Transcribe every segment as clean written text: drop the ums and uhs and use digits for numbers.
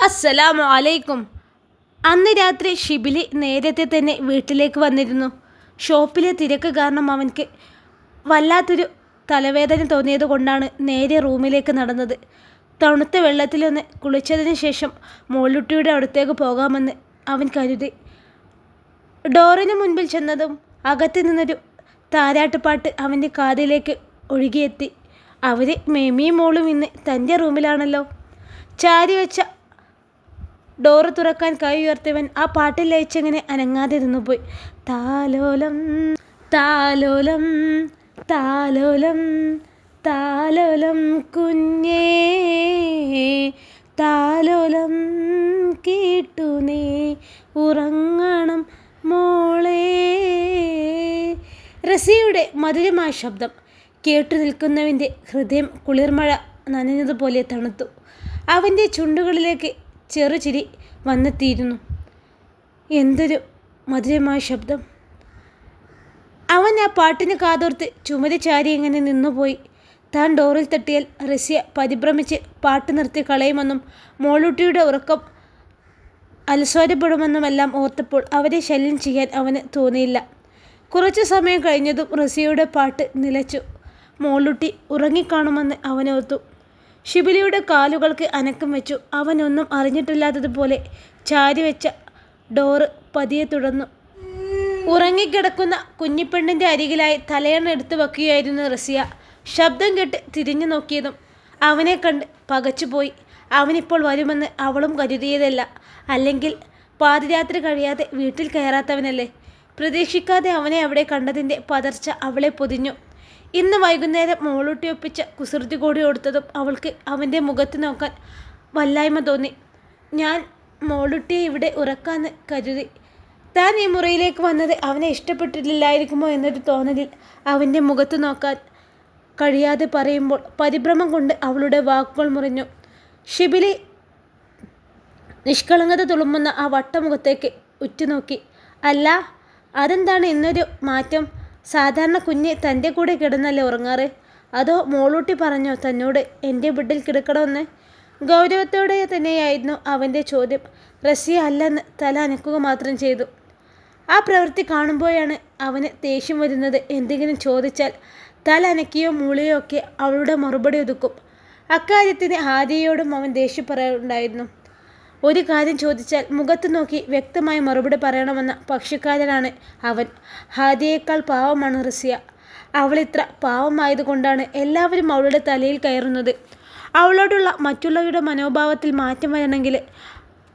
അസ്സലാമു അലൈക്കും. അന്ന് രാത്രി ഷിബിലി നേരത്തെ തന്നെ വീട്ടിലേക്ക് വന്നിരുന്നു. ഷോപ്പിലെ തിരക്ക് കാരണം അവൻക്ക് വല്ലാത്തൊരു തലവേദന തോന്നിയത് കൊണ്ടാണ് നേരെ റൂമിലേക്ക് നടന്നത്. തണുത്ത വെള്ളത്തിലൊന്ന് കുളിച്ചതിന് ശേഷം മോളുട്ടിയുടെ അടുത്തേക്ക് പോകാമെന്ന് അവൻ കരുതി. ഡോറിന് മുൻപിൽ ചെന്നതും അകത്തു നിന്നൊരു താരാട്ടുപാട്ട് അവൻ്റെ കാതിലേക്ക് ഒഴുകിയെത്തി. അവർ മേമിയും മോളും ഇന്ന് തൻ്റെ റൂമിലാണല്ലോ. ചാരി വെച്ച ഡോറ് തുറക്കാൻ കൈ ഉയർത്തിയവൻ ആ പാട്ടിൽ ലയിച്ചെങ്ങനെ അനങ്ങാതെ നിന്നുപോയി. താലോലം താലോലം താലോലം താലോലം കുഞ്ഞേ താലോലം കേട്ടു നീ ഉറങ്ങണം മോളേ. റസിയുടെ മധുരമായ ശബ്ദം കേട്ടു നിൽക്കുന്നവൻ്റെ ഹൃദയം കുളിർമഴ നനഞ്ഞതുപോലെ തണുത്തു. അവൻ്റെ ചുണ്ടുകളിലേക്ക് ചെറുചിരി വന്നെത്തിയിരുന്നു. എന്തൊരു മധുരമായ ശബ്ദം! അവൻ ആ പാട്ടിന് കാതോർത്ത് ചുമരി ചാരി ഇങ്ങനെ നിന്നുപോയി. താൻ ഡോറിൽ തട്ടിയാൽ റസിയ പരിഭ്രമിച്ച് പാട്ട് നിർത്തി കളയുമെന്നും മോളൂട്ടിയുടെ ഉറക്കം അലസോരപ്പെടുമെന്നുമെല്ലാം ഓർത്തപ്പോൾ അവരെ ശല്യം ചെയ്യാൻ അവന് തോന്നിയില്ല. കുറച്ചു സമയം കഴിഞ്ഞതും റസിയയുടെ പാട്ട് നിലച്ചു. മോളൂട്ടി ഉറങ്ങിക്കാണുമെന്ന് അവനോർത്തു. ഷിബിലിയുടെ കാലുകൾക്ക് അനക്കം വെച്ചു. അവനൊന്നും അറിഞ്ഞിട്ടില്ലാത്തതുപോലെ ചാരി വെച്ച ഡോറ് പതിയെ തുറന്നു. ഉറങ്ങിക്കിടക്കുന്ന കുഞ്ഞിപ്പെണ്ണിൻ്റെ അരികിലായി തലയണ എടുത്തു വയ്ക്കുകയായിരുന്നു റസിയ. ശബ്ദം കേട്ട് തിരിഞ്ഞു നോക്കിയതും അവനെ കണ്ട് പകച്ചുപോയി. അവനിപ്പോൾ വരുമെന്ന് അവളും കരുതിയതല്ല. അല്ലെങ്കിൽ പാതിരാത്രി കഴിയാതെ വീട്ടിൽ കയറാത്തവനല്ലേ. പ്രതീക്ഷിക്കാതെ അവനെ അവിടെ കണ്ടതിൻ്റെ പതർച്ച അവളെ പൊതിഞ്ഞു. ഇന്ന് വൈകുന്നേരം മോളൂട്ടി ഒപ്പിച്ച കുസൃതി കൂടി കൊടുത്തതും അവൾക്ക് അവൻ്റെ മുഖത്ത് നോക്കാൻ വല്ലായ്മ തോന്നി. ഞാൻ മോളൂട്ടിയെ ഇവിടെ ഉറക്കാന്ന് കരുതി. താൻ ഈ മുറിയിലേക്ക് വന്നത് അവനെ ഇഷ്ടപ്പെട്ടിട്ടില്ലായിരിക്കുമോ എന്നൊരു തോന്നലിൽ അവൻ്റെ മുഖത്ത് നോക്കാൻ കഴിയാതെ പറയുമ്പോൾ പരിഭ്രമം കൊണ്ട് അവളുടെ വാക്കുകൾ മുറിഞ്ഞു. ഷിബിലി നിഷ്കളങ്കത തുളുമ്പുന്ന ആ വട്ടമുഖത്തേക്ക് ഉറ്റുനോക്കി. അല്ല, അതെന്താണ് ഇന്നൊരു മാറ്റം? സാധാരണ കുഞ്ഞ് തൻ്റെ കൂടെ കിടന്നല്ലേ ഉറങ്ങാറ്? അതോ മോളൂട്ടി പറഞ്ഞോ തന്നോട് എൻ്റെ ബെഡിൽ കിടക്കണമെന്ന്? ഗൗരവത്തോടെ തന്നെയായിരുന്നു അവൻ്റെ ചോദ്യം. റസിയ അല്ലെന്ന് തല അനക്കുക മാത്രം ചെയ്തു. ആ പ്രവൃത്തി കാണുമ്പോഴാണ് അവന് ദേഷ്യം വരുന്നത്. എന്തെങ്കിലും ചോദിച്ചാൽ തല അനക്കിയോ മൂളിയോ ഒക്കെ അവളുടെ മറുപടി ഒതുക്കും. അക്കാര്യത്തിന് ഹാദിയയോടും അവൻ ദേഷ്യപ്പെടാറുണ്ടായിരുന്നു. ഒരു കാര്യം ചോദിച്ചാൽ മുഖത്ത് നോക്കി വ്യക്തമായ മറുപടി പറയണമെന്ന പക്ഷിക്കാരനാണ് അവൻ. ഹാദിയേക്കാൾ പാവമാണ് റസിയ. അവളിത്ര പാവമായതുകൊണ്ടാണ് എല്ലാവരും അവളുടെ തലയിൽ കയറുന്നത്. അവളോടുള്ള മറ്റുള്ളവരുടെ മനോഭാവത്തിൽ മാറ്റം വരണമെങ്കിൽ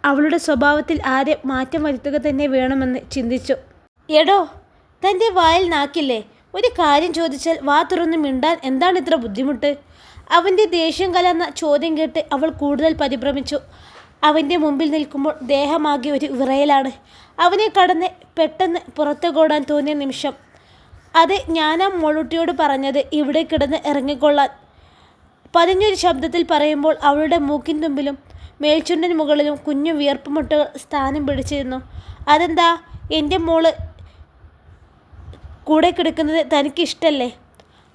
അവളുടെ സ്വഭാവത്തിൽ ആദ്യം മാറ്റം വരുത്തുക തന്നെ വേണമെന്ന് ചിന്തിച്ചു. എടോ, തൻ്റെ വായിൽ നാക്കില്ലേ? ഒരു കാര്യം ചോദിച്ചാൽ വാ തുറന്ന് മിണ്ടാൻ എന്താണ് ഇത്ര ബുദ്ധിമുട്ട്? അവൻ്റെ ദേഷ്യം കലർന്ന ചോദ്യം കേട്ട് അവൾ കൂടുതൽ പരിഭ്രമിച്ചു. അവൻ്റെ മുമ്പിൽ നിൽക്കുമ്പോൾ ദേഹമാകെ ഒരു വിറയലാണ്. അവനെ കടന്ന് പെട്ടെന്ന് പുറത്തേക്കോടാൻ തോന്നിയ നിമിഷം. അത് ഞാനാ മോളൂട്ടിയോട് പറഞ്ഞത് ഇവിടെ കിടന്ന് ഇറങ്ങിക്കൊള്ളാൻ. പതിഞ്ഞൊരു ശബ്ദത്തിൽ പറയുമ്പോൾ അവളുടെ മൂക്കിൻ തുമ്പിലും മേൽച്ചുണ്ടിന് മുകളിലും കുഞ്ഞു വിയർപ്പുമുട്ടകൾ സ്ഥാനം പിടിച്ചിരുന്നു. അതെന്താ, എൻ്റെ മോള് കൂടെ കിടക്കുന്നത് തനിക്കിഷ്ടല്ലേ?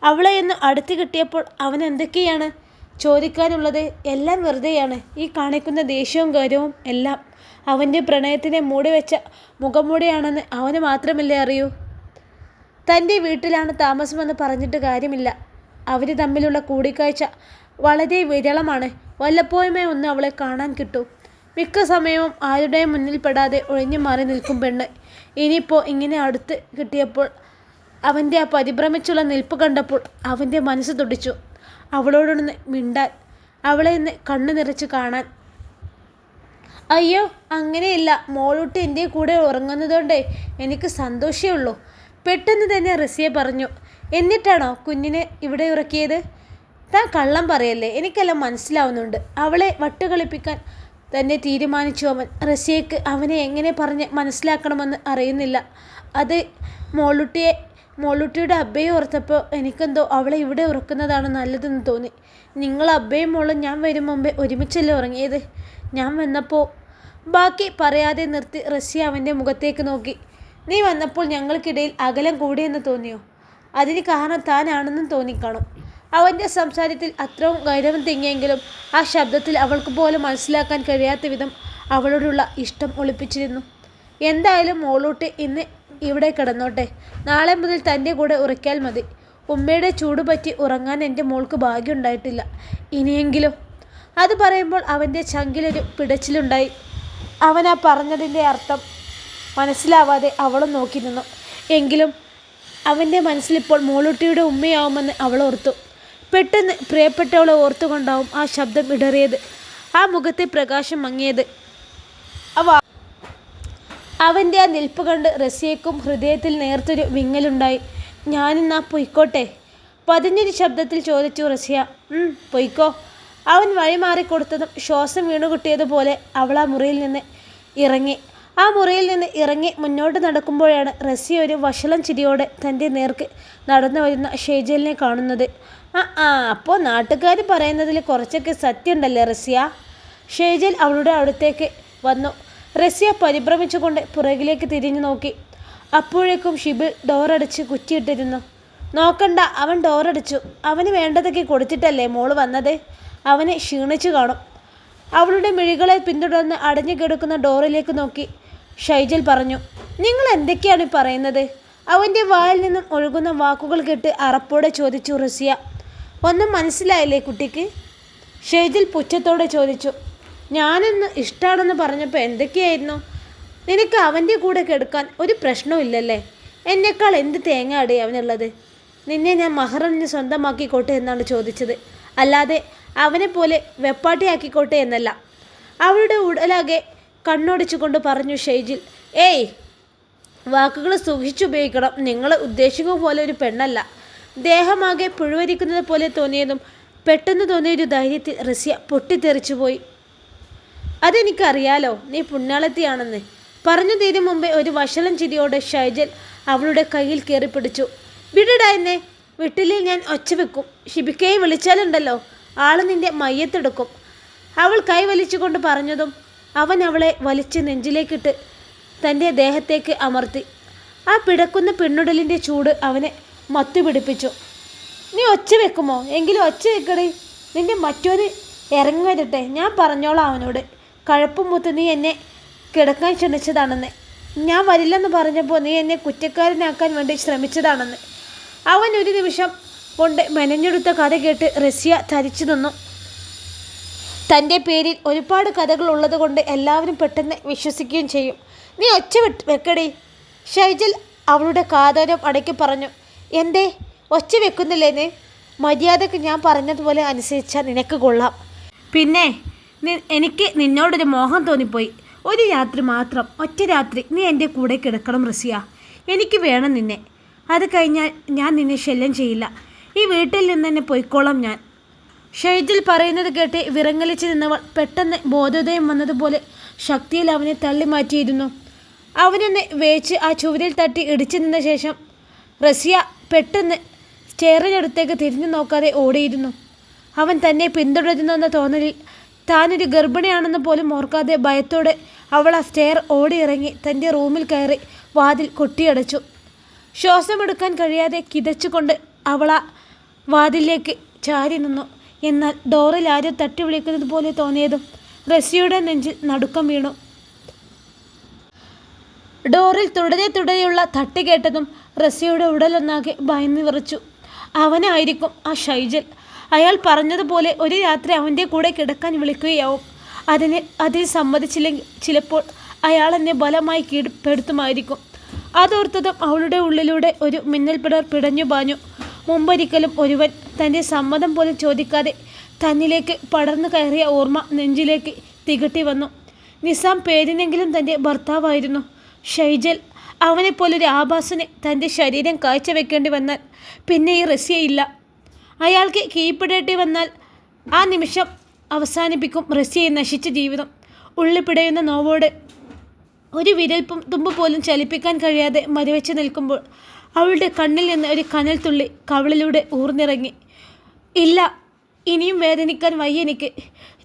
അവളെ എന്ന് അടുത്ത് കിട്ടിയപ്പോൾ അവൻ എന്തൊക്കെയാണ് ചോദിക്കാനുള്ളത്? എല്ലാം വെറുതെയാണ്. ഈ കാണിക്കുന്ന ദേഷ്യവും ഗൗരവവും എല്ലാം അവൻ്റെ പ്രണയത്തിനെ മൂടിവെച്ച മുഖംമൂടിയാണെന്ന് അവന് മാത്രമല്ലേ അറിയൂ. തൻ്റെ വീട്ടിലാണ് താമസമെന്ന് പറഞ്ഞിട്ട് കാര്യമില്ല. അവർ തമ്മിലുള്ള കൂടിക്കാഴ്ച വളരെ വിരളമാണ്. വല്ലപ്പോഴുമേ ഒന്ന് അവളെ കാണാൻ കിട്ടൂ. മിക്ക സമയവും ആരുടെയും മുന്നിൽ പെടാതെ ഒഴിഞ്ഞു മാറി നിൽക്കും പെണ്ണ്. ഇനിയിപ്പോൾ ഇങ്ങനെ അടുത്ത് കിട്ടിയപ്പോൾ അവൻ്റെ ആ പരിഭ്രമിച്ചുള്ള നിൽപ്പ് കണ്ടപ്പോൾ അവൻ്റെ മനസ്സ് തുടിച്ചു. അവളോടൊന്ന് മിണ്ടാൻ, അവളെ ഒന്ന് കണ്ണു നിറച്ച് കാണാൻ. അയ്യോ, അങ്ങനെയില്ല. മോളൂട്ടി എൻ്റെ കൂടെ ഉറങ്ങുന്നതുകൊണ്ടേ എനിക്ക് സന്തോഷമേ ഉള്ളൂ. പെട്ടെന്ന് തന്നെ റസിയ പറഞ്ഞു. എന്നിട്ടാണോ കുഞ്ഞിനെ ഇവിടെ ഉറക്കിയത്? താൻ കള്ളം പറയല്ലേ, എനിക്കെല്ലാം മനസ്സിലാവുന്നുണ്ട്. അവളെ വട്ടുകളിപ്പിക്കാൻ തന്നെ തീരുമാനിച്ചു അവൻ. റസിയക്ക് അവനെ എങ്ങനെ പറഞ്ഞ് മനസ്സിലാക്കണമെന്ന് അറിയുന്നില്ല. അത് മോളൂട്ടിയുടെ അബ്ബയെ ഓർത്തപ്പോൾ എനിക്കെന്തോ അവളെ ഇവിടെ ഉറക്കുന്നതാണ് നല്ലതെന്ന് തോന്നി. നിങ്ങൾ അബ്ബയും മോളും ഞാൻ വരും മുമ്പേ ഒരുമിച്ചല്ലേ ഉറങ്ങിയത്? ഞാൻ വന്നപ്പോൾ ബാക്കി പറയാതെ നിർത്തി റസിയ അവൻ്റെ മുഖത്തേക്ക് നോക്കി. നീ വന്നപ്പോൾ ഞങ്ങൾക്കിടയിൽ അകലം കൂടിയെന്ന് തോന്നിയോ? അതിന് കാരണം താനാണെന്നും തോന്നിക്കാണും. അവൻ്റെ സംസാരത്തിൽ അത്രയും ഗൗരവം തിങ്ങിയെങ്കിലും ആ ശബ്ദത്തിൽ അവൾക്ക് പോലും മനസ്സിലാക്കാൻ കഴിയാത്ത വിധം അവളോടുള്ള ഇഷ്ടം ഒളിപ്പിച്ചിരുന്നു. എന്തായാലും മോളൂട്ടി ഇന്ന് ഇവിടെ കിടന്നോട്ടെ. നാളെ മുതൽ തൻ്റെ കൂടെ ഉറയ്ക്കാൽ മതി. ഉമ്മയുടെ ചൂട് പറ്റി ഉറങ്ങാൻ എൻ്റെ മോൾക്ക് ഭാഗ്യമുണ്ടായിട്ടില്ല. ഇനിയെങ്കിലും. അത് പറയുമ്പോൾ അവൻ്റെ ചങ്കിലൊരു പിടച്ചിലുണ്ടായി. അവനാ പറഞ്ഞതിൻ്റെ അർത്ഥം മനസ്സിലാവാതെ അവളും നോക്കി നിന്നു. എങ്കിലും അവൻ്റെ മനസ്സിലിപ്പോൾ മോളൂട്ടിയുടെ ഉമ്മയാവുമെന്ന് അവൾ ഓർത്തു. പെട്ടെന്ന് പ്രിയപ്പെട്ടവളെ ഓർത്തുകൊണ്ടാവും ആ ശബ്ദം ഇടറിയത്, ആ മുഖത്തെ പ്രകാശം മങ്ങിയത്. അവൻ്റെ ആ നിൽപ്പ് കണ്ട് റസിയയ്ക്കും ഹൃദയത്തിൽ നേർത്തൊരു വിങ്ങലുണ്ടായി. ഞാനിന്നാ പൊയ്ക്കോട്ടെ? പതിഞ്ഞൊരു ശബ്ദത്തിൽ ചോദിച്ചു റസിയ. പൊയ്ക്കോ. അവൻ വഴിമാറിക്കൊടുത്തതും ശ്വാസം വീണുകിട്ടിയതുപോലെ അവൾ ആ മുറിയിൽ നിന്ന് ഇറങ്ങി മുന്നോട്ട് നടക്കുമ്പോഴാണ് റസിയ ഒരു വഷളം ചിരിയോടെ തൻ്റെ നേർക്ക് നടന്നു വരുന്ന ഷെയ്ജലിനെ കാണുന്നത്. അപ്പോൾ നാട്ടുകാർ പറയുന്നതിൽ കുറച്ചൊക്കെ സത്യമുണ്ടല്ലേ റസിയ? ഷെയ്ജൽ അവളുടെ അടുത്തേക്ക് വന്നു. റസിയ പരിഭ്രമിച്ചുകൊണ്ട് പുറകിലേക്ക് തിരിഞ്ഞു നോക്കി. അപ്പോഴേക്കും ഷിബിൽ ഡോറടിച്ച് കുറ്റിയിട്ടിരുന്നു. നോക്കണ്ട, അവൻ ഡോറടിച്ചു. അവന് വേണ്ടതൊക്കെ കൊടുത്തിട്ടല്ലേ മോള് വന്നത്. അവനെ ക്ഷീണിച്ചു കാണും. അവളുടെ മിഴികളെ പിന്തുടർന്ന് അടഞ്ഞു കിടക്കുന്ന ഡോറിലേക്ക് നോക്കി ഷൈജൽ പറഞ്ഞു. നിങ്ങൾ എന്തൊക്കെയാണ് പറയുന്നത്? അവൻ്റെ വായിൽ നിന്നും ഒഴുകുന്ന വാക്കുകൾ കേട്ട് അറപ്പോടെ ചോദിച്ചു റസിയ. ഒന്നും മനസ്സിലായില്ലേ കുട്ടിക്ക്? ഷൈജൽ പുച്ഛത്തോടെ ചോദിച്ചു. ഞാനൊന്ന് ഇഷ്ടമാണെന്ന് പറഞ്ഞപ്പോൾ എന്തൊക്കെയായിരുന്നു? നിനക്ക് അവൻ്റെ കൂടെ കിടക്കാൻ ഒരു പ്രശ്നവും എന്നെക്കാൾ എന്ത് തേങ്ങാടി അവനുള്ളത്? നിന്നെ ഞാൻ മഹറിന് സ്വന്തമാക്കിക്കോട്ടെ എന്നാണ് ചോദിച്ചത്, അല്ലാതെ അവനെപ്പോലെ വെപ്പാട്ടിയാക്കിക്കോട്ടെ എന്നല്ല. അവളുടെ ഉടലാകെ കണ്ണോടിച്ചുകൊണ്ട് പറഞ്ഞു ഷൈജിൽ. വാക്കുകൾ സൂക്ഷിച്ചുപയോഗിക്കണം. നിങ്ങൾ ഉദ്ദേശിക്കുന്ന പോലെ ഒരു പെണ്ണല്ല. ദേഹമാകെ പുഴുവരിക്കുന്നത് പോലെ തോന്നിയതും പെട്ടെന്ന് തോന്നിയൊരു ധൈര്യത്തിൽ റസിയ പൊട്ടിത്തെറിച്ചുപോയി. അതെനിക്കറിയാലോ, നീ പുണ്യാളത്തിയാണെന്ന്. പറഞ്ഞു തീരും മുമ്പേ ഒരു വഷളം ചിരിയോടെ ഷൈജൽ അവളുടെ കയ്യിൽ കയറി പിടിച്ചു. വിടടാ എന്നെ. വീട്ടിലിൽ ഞാൻ ഒച്ച വെക്കും. ഷിബിക്കയെ വിളിച്ചാലുണ്ടല്ലോ, ആള് നിന്റെ മയ്യത്തെടുക്കും. അവൾ കൈ വലിച്ചുകൊണ്ട് പറഞ്ഞതും അവൻ അവളെ വലിച്ച് നെഞ്ചിലേക്കിട്ട് തൻ്റെ ദേഹത്തേക്ക് അമർത്തി. ആ പിടക്കുന്ന പെണ്ണുടലിൻ്റെ ചൂട് അവനെ മത്തുപിടിപ്പിച്ചു. നീ ഒച്ച വെക്കുമോ? എങ്കിലും ഒച്ച വെക്കടേ. നിന്റെ മറ്റോന് ഇറങ്ങി വരട്ടെ, ഞാൻ പറഞ്ഞോളാം അവനോട്. കഴപ്പും മുത്ത് നീ എന്നെ കിടക്കാൻ ക്ഷണിച്ചതാണെന്ന്. ഞാൻ വരില്ലെന്ന് പറഞ്ഞപ്പോൾ നീ എന്നെ കുറ്റക്കാരനാക്കാൻ വേണ്ടി ശ്രമിച്ചതാണെന്ന്. അവൻ ഒരു നിമിഷം കൊണ്ട് മെനഞ്ഞെടുത്ത കഥ കേട്ട് റസിയ തരിച്ചു നിന്നു. തൻ്റെ പേരിൽ ഒരുപാട് കഥകൾ ഉള്ളത് കൊണ്ട് എല്ലാവരും പെട്ടെന്ന് വിശ്വസിക്കുകയും ചെയ്യും. നീ ഒച്ച വെക്കടി. ഷൈജൽ അവളുടെ കാതോരം അടക്കി പറഞ്ഞു. എന്തേ ഒച്ച വെക്കുന്നില്ലേന്ന്? മര്യാദക്ക് ഞാൻ പറഞ്ഞതുപോലെ അനുസരിച്ചാൽ നിനക്ക് കൊള്ളാം. പിന്നെ എനിക്ക് നിന്നോടൊരു മോഹം തോന്നിപ്പോയി. ഒരു രാത്രി മാത്രം, ഒറ്റ രാത്രി നീ എൻ്റെ കൂടെ കിടക്കണം റസിയ. എനിക്ക് വേണം നിന്നെ. അത് കഴിഞ്ഞാൽ ഞാൻ നിന്നെ ശല്യം ചെയ്യില്ല. ഈ വീട്ടിൽ നിന്ന് തന്നെ പോയിക്കോളാം ഞാൻ. ഷൈജിൽ പറയുന്നത് കേട്ട് വിറങ്ങലിച്ച് നിന്നവൾ പെട്ടെന്ന് ബോധോദയം വന്നതുപോലെ ശക്തിയിൽ അവനെ തള്ളി മാറ്റിയിരുന്നു. അവനൊന്ന് വേച്ച് ആ ചുവരിൽ തട്ടി ഇടിച്ചു നിന്ന ശേഷം റസിയ പെട്ടെന്ന് സ്റ്റെയറിനടുത്തേക്ക് തിരിഞ്ഞു നോക്കാതെ ഓടിയിരുന്നു. അവൻ തന്നെ പിന്തുടരുന്നെന്ന തോന്നലിൽ താനൊരു ഗർഭിണിയാണെന്ന് പോലും ഓർക്കാതെ ഭയത്തോടെ അവൾ ആ സ്റ്റെയർ ഓടിയിറങ്ങി തൻ്റെ റൂമിൽ കയറി വാതിൽ കൊട്ടിയടച്ചു. ശ്വാസമെടുക്കാൻ കഴിയാതെ കിതച്ചുകൊണ്ട് അവൾ ആ വാതിലേക്ക് ചാരി നിന്നു. എന്നാൽ ഡോറിൽ ആരും തട്ടി വിളിക്കുന്നത് പോലെ തോന്നിയതും റസിയുടെ നെഞ്ചിൽ നടുക്കം വീണു. ഡോറിൽ തുടരെയുള്ള തട്ടി കേട്ടതും റസിയുടെ ഉടലൊന്നാകെ ഭയന്ന് വിറച്ചു. അവനായിരിക്കും ആ ഷൈജൽ. അയാൾ പറഞ്ഞതുപോലെ ഒരു രാത്രി അവൻ്റെ കൂടെ കിടക്കാൻ വിളിക്കുകയാവും. അതിൽ സമ്മതിച്ചില്ലെങ്കിൽ ചിലപ്പോൾ അയാൾ എന്നെ ബലമായി കീഴ്പ്പെടുത്തുമായിരിക്കും. അതോർത്തതും അവളുടെ ഉള്ളിലൂടെ ഒരു മിന്നൽപിടർ പിടഞ്ഞു പാഞ്ഞു. മുമ്പൊരിക്കലും ഒരുവൻ തൻ്റെ സമ്മതം പോലും ചോദിക്കാതെ തന്നിലേക്ക് പടർന്നു കയറിയ ഓർമ്മ നെഞ്ചിലേക്ക് തികട്ടി വന്നു. നിസാം പേരിനെങ്കിലും തൻ്റെ ഭർത്താവായിരുന്നു. ഷൈജൽ. അവനെപ്പോലൊരു ആഭാസനെ തൻ്റെ ശരീരം കാഴ്ചവെക്കേണ്ടി വന്നാൽ പിന്നെ ഈ റസിയയില്ല. അയാൾക്ക് കീഴ്പ്പെടേണ്ടി വന്നാൽ ആ നിമിഷം അവസാനിപ്പിക്കും റസിയയെ നശിച്ച ജീവിതം. ഉള്ളിപ്പിടയുന്ന നോവോട് ഒരു വിരൽപ്പും തുമ്പ് പോലും ചലിപ്പിക്കാൻ കഴിയാതെ മരവെച്ച് നിൽക്കുമ്പോൾ അവളുടെ കണ്ണിൽ നിന്ന് ഒരു കനൽ തുള്ളി കവിളിലൂടെ ഊർന്നിറങ്ങി. ഇല്ല, ഇനിയും വേദനിക്കാൻ വയ്യ എനിക്ക്.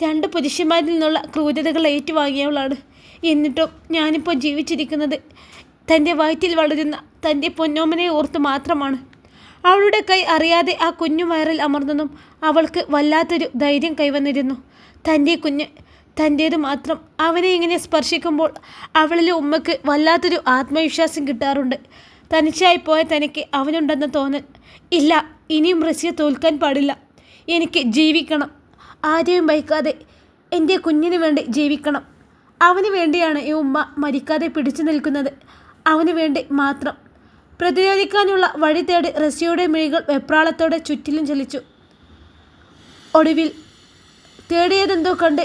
2 പുരുഷന്മാരിൽ നിന്നുള്ള ക്രൂരതകൾ ഏറ്റുവാങ്ങിയവളാണ്. എന്നിട്ടും ഞാനിപ്പോൾ ജീവിച്ചിരിക്കുന്നത് തൻ്റെ വയറ്റിൽ വളരുന്ന തൻ്റെ പൊന്നോമനെ ഓർത്ത് മാത്രമാണ്. അവളുടെ കൈ അറിയാതെ ആ കുഞ്ഞു വയറിൽ അമർന്നതും അവൾക്ക് വല്ലാത്തൊരു ധൈര്യം കൈവന്നിരുന്നു. തൻ്റെ കുഞ്ഞ് തൻ്റേത് മാത്രം. അവനെ ഇങ്ങനെ സ്പർശിക്കുമ്പോൾ അവളിലെ ഉമ്മയ്ക്ക് വല്ലാത്തൊരു ആത്മവിശ്വാസം കിട്ടാറുണ്ട്. തനിച്ചായി പോയ തനിക്ക് അവനുണ്ടെന്ന് തോന്നൽ. ഇല്ല, ഇനിയും റസിയ തോൽക്കാൻ പാടില്ല. എനിക്ക് ജീവിക്കണം. ആരെയും ഭയക്കാതെ എൻ്റെ കുഞ്ഞിന് വേണ്ടി ജീവിക്കണം. അവന് വേണ്ടിയാണ് ഈ ഉമ്മ മരിക്കാതെ പിടിച്ചു നിൽക്കുന്നത്. അവന് വേണ്ടി മാത്രം. പ്രതിരോധിക്കാനുള്ള വഴി തേടി റസിയയുടെ മിഴികൾ വെപ്രാളത്തോടെ ചുറ്റിലും ചലിച്ചു. ഒടുവിൽ തേടിയതെന്തോ കണ്ട്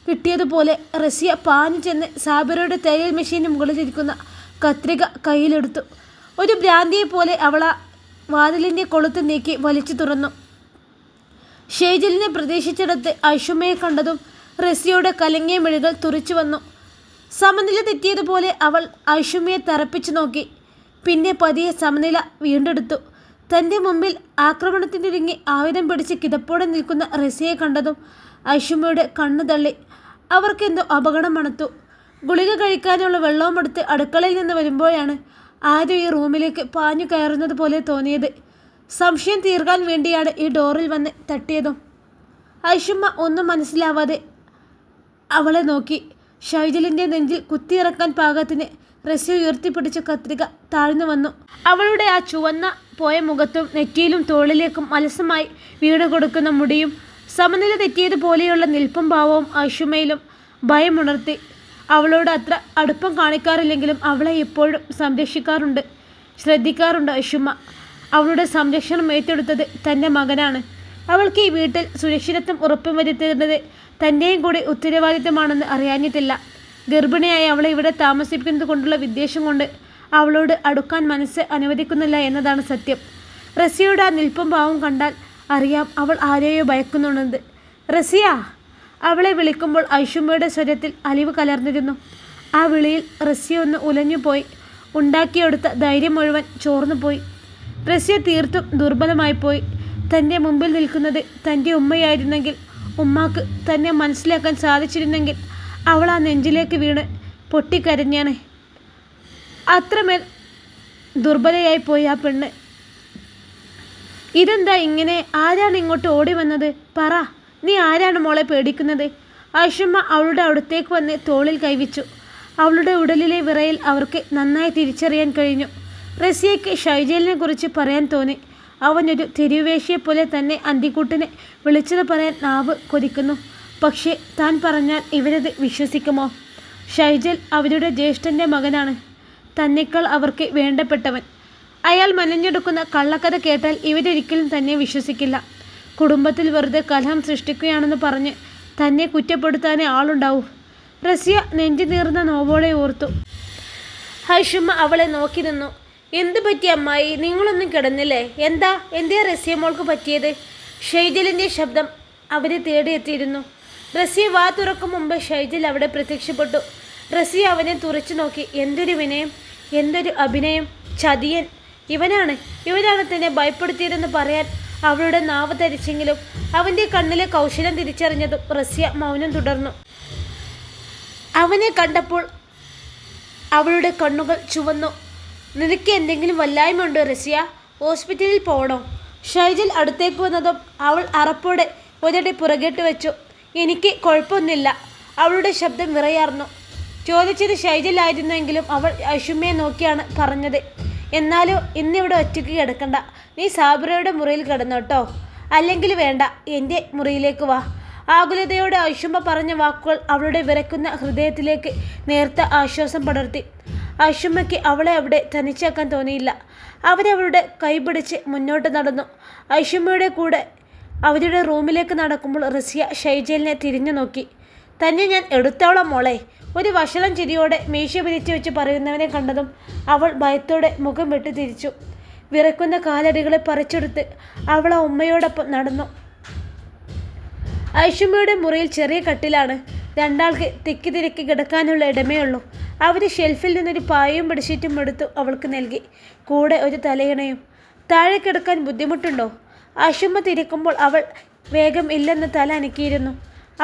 കിട്ടിയതുപോലെ റസിയ പാഞ്ഞു ചെന്ന് സാബിറയുടെ തയ്യൽ മെഷീന് മുകളിലിരിക്കുന്ന കത്രിക കയ്യിലെടുത്തു. ഒരു ഭ്രാന്തിയെപ്പോലെ അവൾ ആ വാതിലിൻ്റെ കൊളുത്ത് നീക്കി വലിച്ചു തുറന്നു. ഷെയ്ജലിനെ പ്രതീക്ഷിച്ചിടത്ത് ഐഷുമ്മയെ കണ്ടതും റസിയയുടെ കലങ്ങിയ മിഴികൾ തുറിച്ചു വന്നു. സമനില തെറ്റിയതുപോലെ അവൾ ഐഷുമ്മയെ തറപ്പിച്ചു നോക്കി. പിന്നെ പതിയെ സമനില വീണ്ടെടുത്തു. തൻ്റെ മുമ്പിൽ ആക്രമണത്തിനൊരുങ്ങി ആയുധം പിടിച്ച് കിതപ്പോടെ നിൽക്കുന്ന റസിയയെ കണ്ടതും ഐഷുമ്മയുടെ കണ്ണു തള്ളി. അവർക്കെന്തോ അപകടം മണത്തു. ഗുളിക കഴിക്കാനുള്ള വെള്ളവുമെടുത്ത് അടുക്കളയിൽ നിന്ന് വരുമ്പോഴാണ് ആരും ഈ റൂമിലേക്ക് പാഞ്ഞു കയറുന്നത് പോലെ തോന്നിയത്. സംശയം തീർക്കാൻ വേണ്ടിയാണ് ഈ ഡോറിൽ വന്ന് തട്ടിയതും. ഐഷുമ്മ ഒന്നും മനസ്സിലാവാതെ അവളെ നോക്കി. ഷൈജലിൻ്റെ നെഞ്ചിൽ കുത്തിയിറക്കാൻ പാകത്തിന് റസിയ ഉയർത്തിപ്പിടിച്ച കത്രിക താഴ്ന്നു വന്നു. അവളുടെ ആ ചുവന്ന പോയ മുഖത്തും നെറ്റിയിലും തോളിലേക്കും അലസമായി വീണു കൊടുക്കുന്ന മുടിയും സമനില തെറ്റിയതുപോലെയുള്ള നിൽപ്പും ഭാവവും ഐഷുമ്മയിലും ഭയമുണർത്തി. അവളോട് അത്ര അടുപ്പം കാണിക്കാറില്ലെങ്കിലും അവളെ എപ്പോഴും സംരക്ഷിക്കാറുണ്ട്, ശ്രദ്ധിക്കാറുണ്ട് ഐഷുമ്മ. അവളുടെ സംരക്ഷണം ഏറ്റെടുത്തത് തൻ്റെ മകനാണ്. അവൾക്ക് ഈ വീട്ടിൽ സുരക്ഷിതത്വം ഉറപ്പുവരുത്തേണ്ടത് തൻ്റെയും കൂടി ഉത്തരവാദിത്തമാണെന്ന് അറിയാഞ്ഞിട്ടില്ല. ഗർഭിണിയായി അവളെ ഇവിടെ താമസിപ്പിക്കുന്നത് കൊണ്ടുള്ള വിദ്വേഷം കൊണ്ട് അവളോട് അടുക്കാൻ മനസ്സ് അനുവദിക്കുന്നില്ല എന്നതാണ് സത്യം. റസിയയുടെ ആ നിൽപ്പും ഭാവം കണ്ടാൽ അറിയാം അവൾ ആരെയോ ഭയക്കുന്നുണ്ടെന്ന്. റസിയ! അവളെ വിളിക്കുമ്പോൾ ഐഷുമ്മയുടെ സ്വരത്തിൽ അലിവ് കലർന്നിരുന്നു. ആ വിളിയിൽ റസിയ ഒന്ന് ഉലഞ്ഞുപോയി. ഉണ്ടാക്കിയെടുത്ത ധൈര്യം മുഴുവൻ ചോർന്നുപോയി. റസിയ തീർത്തും ദുർബലമായിപ്പോയി. തൻ്റെ മുമ്പിൽ നിൽക്കുന്നത് തൻ്റെ ഉമ്മയായിരുന്നെങ്കിൽ, ഉമ്മാക്ക് തന്നെ മനസ്സിലാക്കാൻ സാധിച്ചിരുന്നെങ്കിൽ അവൾ ആ നെഞ്ചിലേക്ക് വീണ് പൊട്ടിക്കരഞ്ഞാണ്. അത്രമേൽ ദുർബലയായിപ്പോയി ആ പെണ്ണ്. ഇതെന്താ ഇങ്ങനെ? ആരാണ് ഇങ്ങോട്ട് ഓടി വന്നത്? പറ, നീ ആരാണ് മോളെ പേടിക്കുന്നത്? ഐഷുമ്മ അവളുടെ അടുത്തേക്ക് വന്ന് തോളിൽ കൈവച്ചു. അവളുടെ ഉടലിലെ വിറയിൽ അവർക്ക് നന്നായി തിരിച്ചറിയാൻ കഴിഞ്ഞു. റസിയയ്ക്ക് ഷൈജലിനെ കുറിച്ച് പറയാൻ തോന്നി. അവനൊരു തെരുവേശിയെപ്പോലെ തന്നെ അന്തിക്കൂട്ടിനെ വിളിച്ചത് പറയാൻ നാവ് കൊതിക്കുന്നു. പക്ഷേ താൻ പറഞ്ഞാൽ ഇവരത് വിശ്വസിക്കുമോ? ഷൈജൽ അവരുടെ ജ്യേഷ്ഠൻ്റെ മകനാണ്. തന്നെക്കാൾ അവർക്ക് വേണ്ടപ്പെട്ടവൻ. അയാൾ മെനഞ്ഞെടുക്കുന്ന കള്ളക്കഥ കേട്ടാൽ ഇവരൊരിക്കലും തന്നെ വിശ്വസിക്കില്ല. കുടുംബത്തിൽ വെറുതെ കലഹം സൃഷ്ടിക്കുകയാണെന്ന് പറഞ്ഞ് തന്നെ കുറ്റപ്പെടുത്താനേ ആളുണ്ടാവൂ. റസിയ നെഞ്ചു നീർന്ന നോവോടെ ഓർത്തു. ഐഷുമ്മ അവളെ നോക്കി നിന്നു. എന്തു പറ്റി അമ്മായി? നിങ്ങളൊന്നും കിടന്നില്ലേ? എന്തേ റസിയ മോൾക്ക് പറ്റിയത്? ഷൈജലിൻ്റെ ശബ്ദം അവരെ തേടിയെത്തിയിരുന്നു. റസിയ വാ തുറക്കും മുമ്പ് ഷൈജൽ അവിടെ പ്രത്യക്ഷപ്പെട്ടു. റസിയ അവനെ തുറച്ചു നോക്കി. എന്തൊരു വിനയം, എന്തൊരു അഭിനയം! ചതിയൻ! ഇവനാണ് തന്നെ ഭയപ്പെടുത്തിയതെന്ന് പറയാൻ അവളുടെ നാവ് തരിച്ചെങ്കിലും അവൻ്റെ കണ്ണിലെ കൗശലം തിരിച്ചറിഞ്ഞതും റസിയ മൗനം തുടർന്നു. അവനെ കണ്ടപ്പോൾ അവളുടെ കണ്ണുകൾ ചുവന്നു. നിനക്ക് എന്തെങ്കിലും വല്ലായ്മയുണ്ടോ റസിയ? ഹോസ്പിറ്റലിൽ പോകണോ? ഷൈജൽ അടുത്തേക്ക് വന്നതും അവൾ അറപ്പോടെ ഒരടി പുറകേട്ട് വെച്ചു. എനിക്ക് കുഴപ്പമൊന്നുമില്ല. അവളുടെ ശബ്ദം വിറയാർന്നു. ചോദിച്ചത് ഷൈജലായിരുന്നെങ്കിലും അവൾ ഐഷുമ്മയെ നോക്കിയാണ് പറഞ്ഞത്. എന്നാലും ഇന്നിവിടെ ഒറ്റയ്ക്ക് കിടക്കണ്ട. നീ സാബിറയുടെ മുറിയിൽ കിടന്നോട്ടോ. അല്ലെങ്കിൽ വേണ്ട, എൻ്റെ മുറിയിലേക്ക് വാ. ആകുലതയോടെ ഐഷുമ്മ പറഞ്ഞ വാക്കുകൾ അവളുടെ വിറയ്ക്കുന്ന ഹൃദയത്തിലേക്ക് നേർത്ത ആശ്വാസം പടർത്തി. ഐഷുമ്മയ്ക്ക് അവളെ അവിടെ തനിച്ചാക്കാൻ തോന്നിയില്ല. അവരവളുടെ കൈപിടിച്ച് മുന്നോട്ട് നടന്നു. ഐഷുമ്മയുടെ കൂടെ അവരുടെ റൂമിലേക്ക് നടക്കുമ്പോൾ റസിയ ഷൈജലിനെ തിരിഞ്ഞു നോക്കി. തന്നെ ഞാൻ എടുത്തോളാം മോളെ. ഒരു വഷളം ചിരിയോടെ മീശ പിരിച്ചു വെച്ച് പറയുന്നവനെ കണ്ടതും അവൾ ഭയത്തോടെ മുഖം വെട്ടി തിരിച്ചു. വിറക്കുന്ന കാലടികളെ പറിച്ചെടുത്ത് അവൾ ആ ഉമ്മയോടൊപ്പം നടന്നു. ഐഷുമ്മയുടെ മുറിയിൽ ചെറിയ കട്ടിലാണ്. രണ്ടാൾക്ക് തിക്കി തിരക്കി കിടക്കാനുള്ള ഇടമേ ഉള്ളൂ. അവർ ഷെൽഫിൽ നിന്നൊരു പായയും ബെഡ്ഷീറ്റും എടുത്തു അവൾക്ക് നൽകി. കൂടെ ഒരു തലയിണയും. താഴെ കിടക്കാൻ ബുദ്ധിമുട്ടുണ്ടോ? ഐഷുമ്മ തിരിക്കുമ്പോൾ അവൾ വേഗം ഇല്ലെന്ന് തല അനക്കിയിരുന്നു.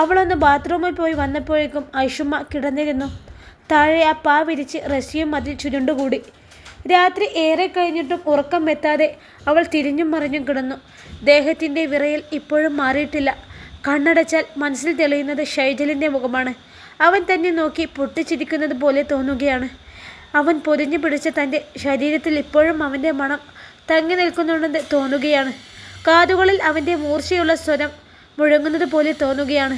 അവളൊന്ന് ബാത്റൂമിൽ പോയി വന്നപ്പോഴേക്കും ഐഷുമ്മ കിടന്നിരുന്നു. താഴെ ആ പാ വിരിച്ച് റസിയും അതിൽ ചുരുണ്ടുകൂടി. രാത്രി ഏറെ കഴിഞ്ഞിട്ടും ഉറക്കം എത്താതെ അവൾ തിരിഞ്ഞും മറിഞ്ഞും കിടന്നു. ദേഹത്തിൻ്റെ വിറയൽ ഇപ്പോഴും മാറിയിട്ടില്ല. കണ്ണടച്ചാൽ മനസ്സിൽ തെളിയുന്നത് ഷൈജലിൻ്റെ മുഖമാണ്. അവൻ തന്നെ നോക്കി പൊട്ടിച്ചിരിക്കുന്നത് പോലെ തോന്നുകയാണ്. അവൻ പൊതിഞ്ഞു പിടിച്ച തൻ്റെ ശരീരത്തിൽ ഇപ്പോഴും അവൻ്റെ മണം തങ്ങി നിൽക്കുന്നുണ്ടെന്ന് തോന്നുകയാണ്. കാതുകളിൽ അവൻ്റെ മൂർച്ചയുള്ള സ്വരം മുഴങ്ങുന്നത് പോലെ തോന്നുകയാണ്.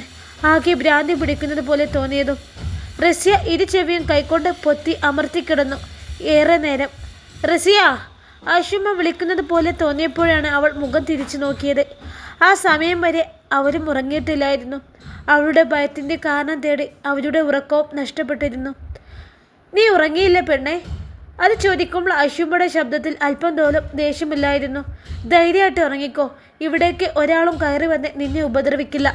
ആകെ ഭ്രാന്തി പിടിക്കുന്നത് പോലെ തോന്നിയതും റസിയ ഇരു ചെവിയും കൈക്കൊണ്ട് പൊത്തി അമർത്തിക്കിടന്നു. ഏറെ നേരം റസിയ ആശുമ്മ വിളിക്കുന്നത് പോലെ തോന്നിയപ്പോഴാണ് അവൾ മുഖം തിരിച്ചു നോക്കിയത്. ആ സമയം വരെ അവരും ഉറങ്ങിയിട്ടില്ലായിരുന്നു. അവളുടെ ഭയത്തിൻ്റെ കാരണം തേടി അവരുടെ ഉറക്കവും നഷ്ടപ്പെട്ടിരുന്നു. നീ ഉറങ്ങിയില്ല പെണ്ണേ? അത് ചോദിക്കുമ്പോൾ ആശുമ്മയുടെ ശബ്ദത്തിൽ അല്പം പോലും ദേഷ്യമില്ലായിരുന്നു. ധൈര്യമായിട്ട് ഉറങ്ങിക്കോ. ഇവിടേക്ക് ഒരാളും കയറി വന്ന് നിന്നെ ഉപദ്രവിക്കില്ല.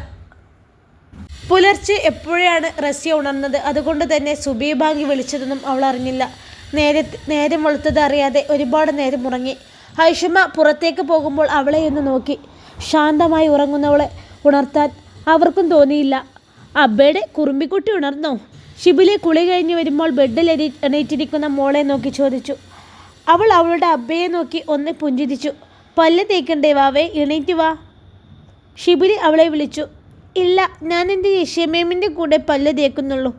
പുലർച്ചെ എപ്പോഴാണ് റസിയ ഉണർന്നത്. അതുകൊണ്ട് തന്നെ സുബീ ബാങ്ക് വിളിച്ചതൊന്നും അവൾ അറിഞ്ഞില്ല. നേരം വെളുത്തത് അറിയാതെ ഒരുപാട് നേരം ഉറങ്ങി. ആയിഷമ്മ പുറത്തേക്ക് പോകുമ്പോൾ അവളെ ഒന്ന് നോക്കി. ശാന്തമായി ഉറങ്ങുന്നവളെ ഉണർത്താൻ അവർക്കും തോന്നിയില്ല. അബ്ബയുടെ കുറുമ്പിക്കുട്ടി ഉണർന്നോ? ഷിബിലി കുളി കഴിഞ്ഞ് വരുമ്പോൾ ബെഡിൽ എണീറ്റിരിക്കുന്ന മോളെ നോക്കി ചോദിച്ചു. അവൾ അവളുടെ അബ്ബയെ നോക്കി ഒന്ന് പുഞ്ചിരിച്ചു. പല്ല് തേക്കണ്ടേ വാവേ, എണീറ്റ് വാ. ഷിബിലി അവളെ വിളിച്ചു. ഇല്ല, ഞാൻ എൻ്റെ യശമേമിൻ്റെ കൂടെ പല്ല് തേക്കുന്നുള്ളൂ,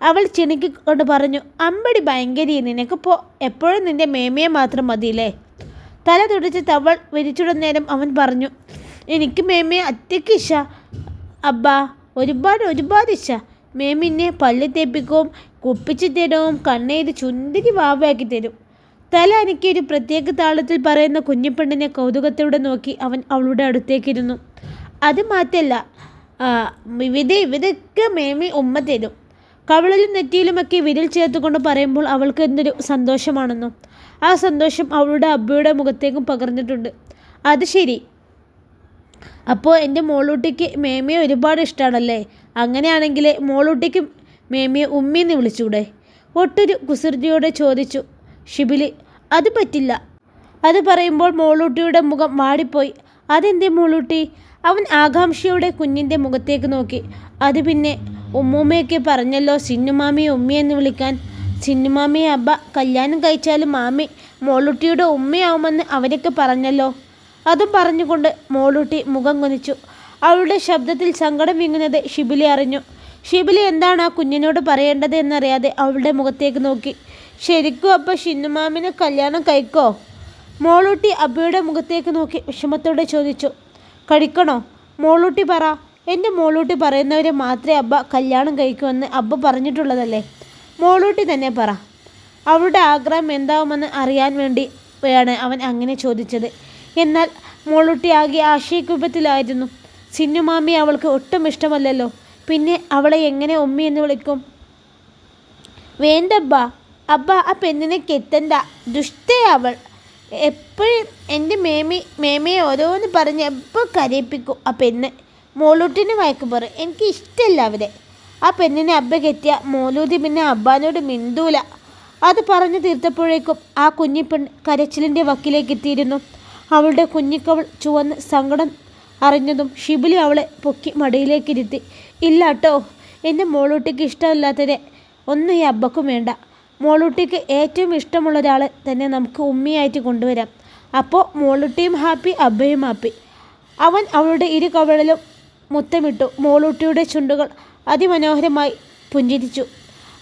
അവൾ ചിണുക്കിക്കൊണ്ട് പറഞ്ഞു. അമ്പടി ഭയങ്കരി, നിനക്കിപ്പോൾ എപ്പോഴും നിൻ്റെ മേമയെ മാത്രം മതിയില്ലേ? തല തുടച്ച് തവൾ വിരിച്ചിടുന്നേരം അവൻ പറഞ്ഞു. എനിക്ക് മേമയെ അത്യക്ക് ഇഷ അബ്ബാ, ഒരുപാട് ഇഷ. മേമിന്നെ പല്ല് തേപ്പിക്കും, കുപ്പിച്ച് തരും, കണ്ണെയ്ത് ചുന്തിരി വാവയാക്കി തരും. തല എനിക്ക് ഒരു പ്രത്യേക താളത്തിൽ പറയുന്ന കുഞ്ഞിപ്പെണ്ണിനെ കൗതുകത്തോടെ നോക്കി അവൻ അവളുടെ അടുത്തേക്കിരുന്നു. അത് മാറ്റല്ല, ഇവതൊക്കെ മേമി ഉമ്മ തരും. കവളിലും നെറ്റിയിലുമൊക്കെ വിരൽ ചേർത്തുകൊണ്ട് പറയുമ്പോൾ അവൾക്ക് എന്തൊരു സന്തോഷമാണെന്നോ. ആ സന്തോഷം അവളുടെ അബ്ബയുടെ മുഖത്തേക്കും പകർന്നിട്ടുണ്ട്. അത് ശരി, അപ്പോൾ എൻ്റെ മോളൂട്ടിക്ക് മേമിയെ ഒരുപാട് ഇഷ്ടമാണല്ലേ? അങ്ങനെയാണെങ്കിൽ മോളൂട്ടിക്ക് മേമിയെ ഉമ്മീന്ന് വിളിച്ചൂടെ? ഒട്ടൊരു കുസൃതിയോടെ ചോദിച്ചു ഷിബിലി. അത് പറ്റില്ല. അത് പറയുമ്പോൾ മോളൂട്ടിയുടെ മുഖം വാടിപ്പോയി. അതെന്തേ മോളൂട്ടി? അവൻ ആകാംക്ഷയോടെ കുഞ്ഞിൻ്റെ മുഖത്തേക്ക് നോക്കി. അത് പിന്നെ ഉമ്മൂമ്മയൊക്കെ പറഞ്ഞല്ലോ സിന്നുമാമിയെ ഉമ്മയെന്ന് വിളിക്കാൻ. സിന്നുമാമിയെ അബ്ബ കല്യാണം കഴിച്ചാലും മാമി മോളൂട്ടിയുടെ ഉമ്മയാവുമെന്ന് അവരൊക്കെ പറഞ്ഞല്ലോ. അതും പറഞ്ഞുകൊണ്ട് മോളൂട്ടി മുഖം കുനിച്ചു. അവളുടെ ശബ്ദത്തിൽ സങ്കടം വിങ്ങുന്നത് ഷിബിലി അറിഞ്ഞു. ഷിബിലി എന്താണ് ആ കുഞ്ഞിനോട് പറയേണ്ടത് എന്നറിയാതെ അവളുടെ മുഖത്തേക്ക് നോക്കി. ശരിക്കും അബ്ബ ഷിന്നുമാമിനെ കല്യാണം കഴിക്കോ? മോളൂട്ടി അബ്ബയുടെ മുഖത്തേക്ക് നോക്കി വിഷമത്തോടെ ചോദിച്ചു. കഴിക്കണോ? മോളൂട്ടി പറ. എൻ്റെ മോളൂട്ടി പറയുന്നവരെ മാത്രമേ അബ്ബ കല്യാണം കഴിക്കുമെന്ന് അബ്ബ പറഞ്ഞിട്ടുള്ളതല്ലേ? മോളൂട്ടി തന്നെ പറ. അവളുടെ ആഗ്രഹം എന്താവുമെന്ന് അറിയാൻ വേണ്ടിയാണ് അവൻ അങ്ങനെ ചോദിച്ചത്. എന്നാൽ മോളൂട്ടി ആകെ ആശയക്കുഴപ്പത്തിലായിരുന്നു. സിന്നുമാമി അവൾക്ക് ഒട്ടും ഇഷ്ടമല്ലല്ലോ. പിന്നെ അവളെ എങ്ങനെ ഉമ്മി എന്ന് വിളിക്കും? വേണ്ടബ്ബ, അബ്ബ ആ പെണ്ണിനെ കെത്തണ്ട, ദുഷ്ടയാ അവൾ. എപ്പോഴും എൻ്റെ മേമയെ ഓരോന്ന് പറഞ്ഞ് എപ്പോൾ കരയിപ്പിക്കും ആ പെണ്ണ്. മോളൂട്ടിന് വഴക്ക് പറയും. എനിക്ക് ഇഷ്ടമല്ല അവരെ. ആ പെണ്ണിനെ അബ്ബ കെറ്റിയ മോലൂതി പിന്നെ അബ്ബാനോട് മിണ്ടൂല. അത് പറഞ്ഞു തീർത്തപ്പോഴേക്കും ആ കുഞ്ഞിപ്പെണ്ണ് കരച്ചിലിൻ്റെ വക്കിലേക്ക് എത്തിയിരുന്നു. അവളുടെ കുഞ്ഞിക്കവൾ ചുവന്ന് സങ്കടം അറിഞ്ഞതും ഷിബിലി അവളെ പൊക്കി മടിയിലേക്കിരുത്തി. ഇല്ല കേട്ടോ, എൻ്റെ മോളൂട്ടിക്ക് ഇഷ്ടമല്ലാത്തത് ഒന്നും ഈ അബ്ബക്കും വേണ്ട. മോളൂട്ടിക്ക് ഏറ്റവും ഇഷ്ടമുള്ള ഒരാൾ തന്നെ നമുക്ക് ഉമ്മിയായിട്ട് കൊണ്ടുവരാം. അപ്പോൾ മോളൂട്ടിയും ഹാപ്പി, അബ്ബയും ഹാപ്പി. അവൻ അവളുടെ ഇരു കവളിലും മുത്തമിട്ടു. മോളൂട്ടിയുടെ ചുണ്ടുകൾ അതിമനോഹരമായി പുഞ്ചിരിച്ചു.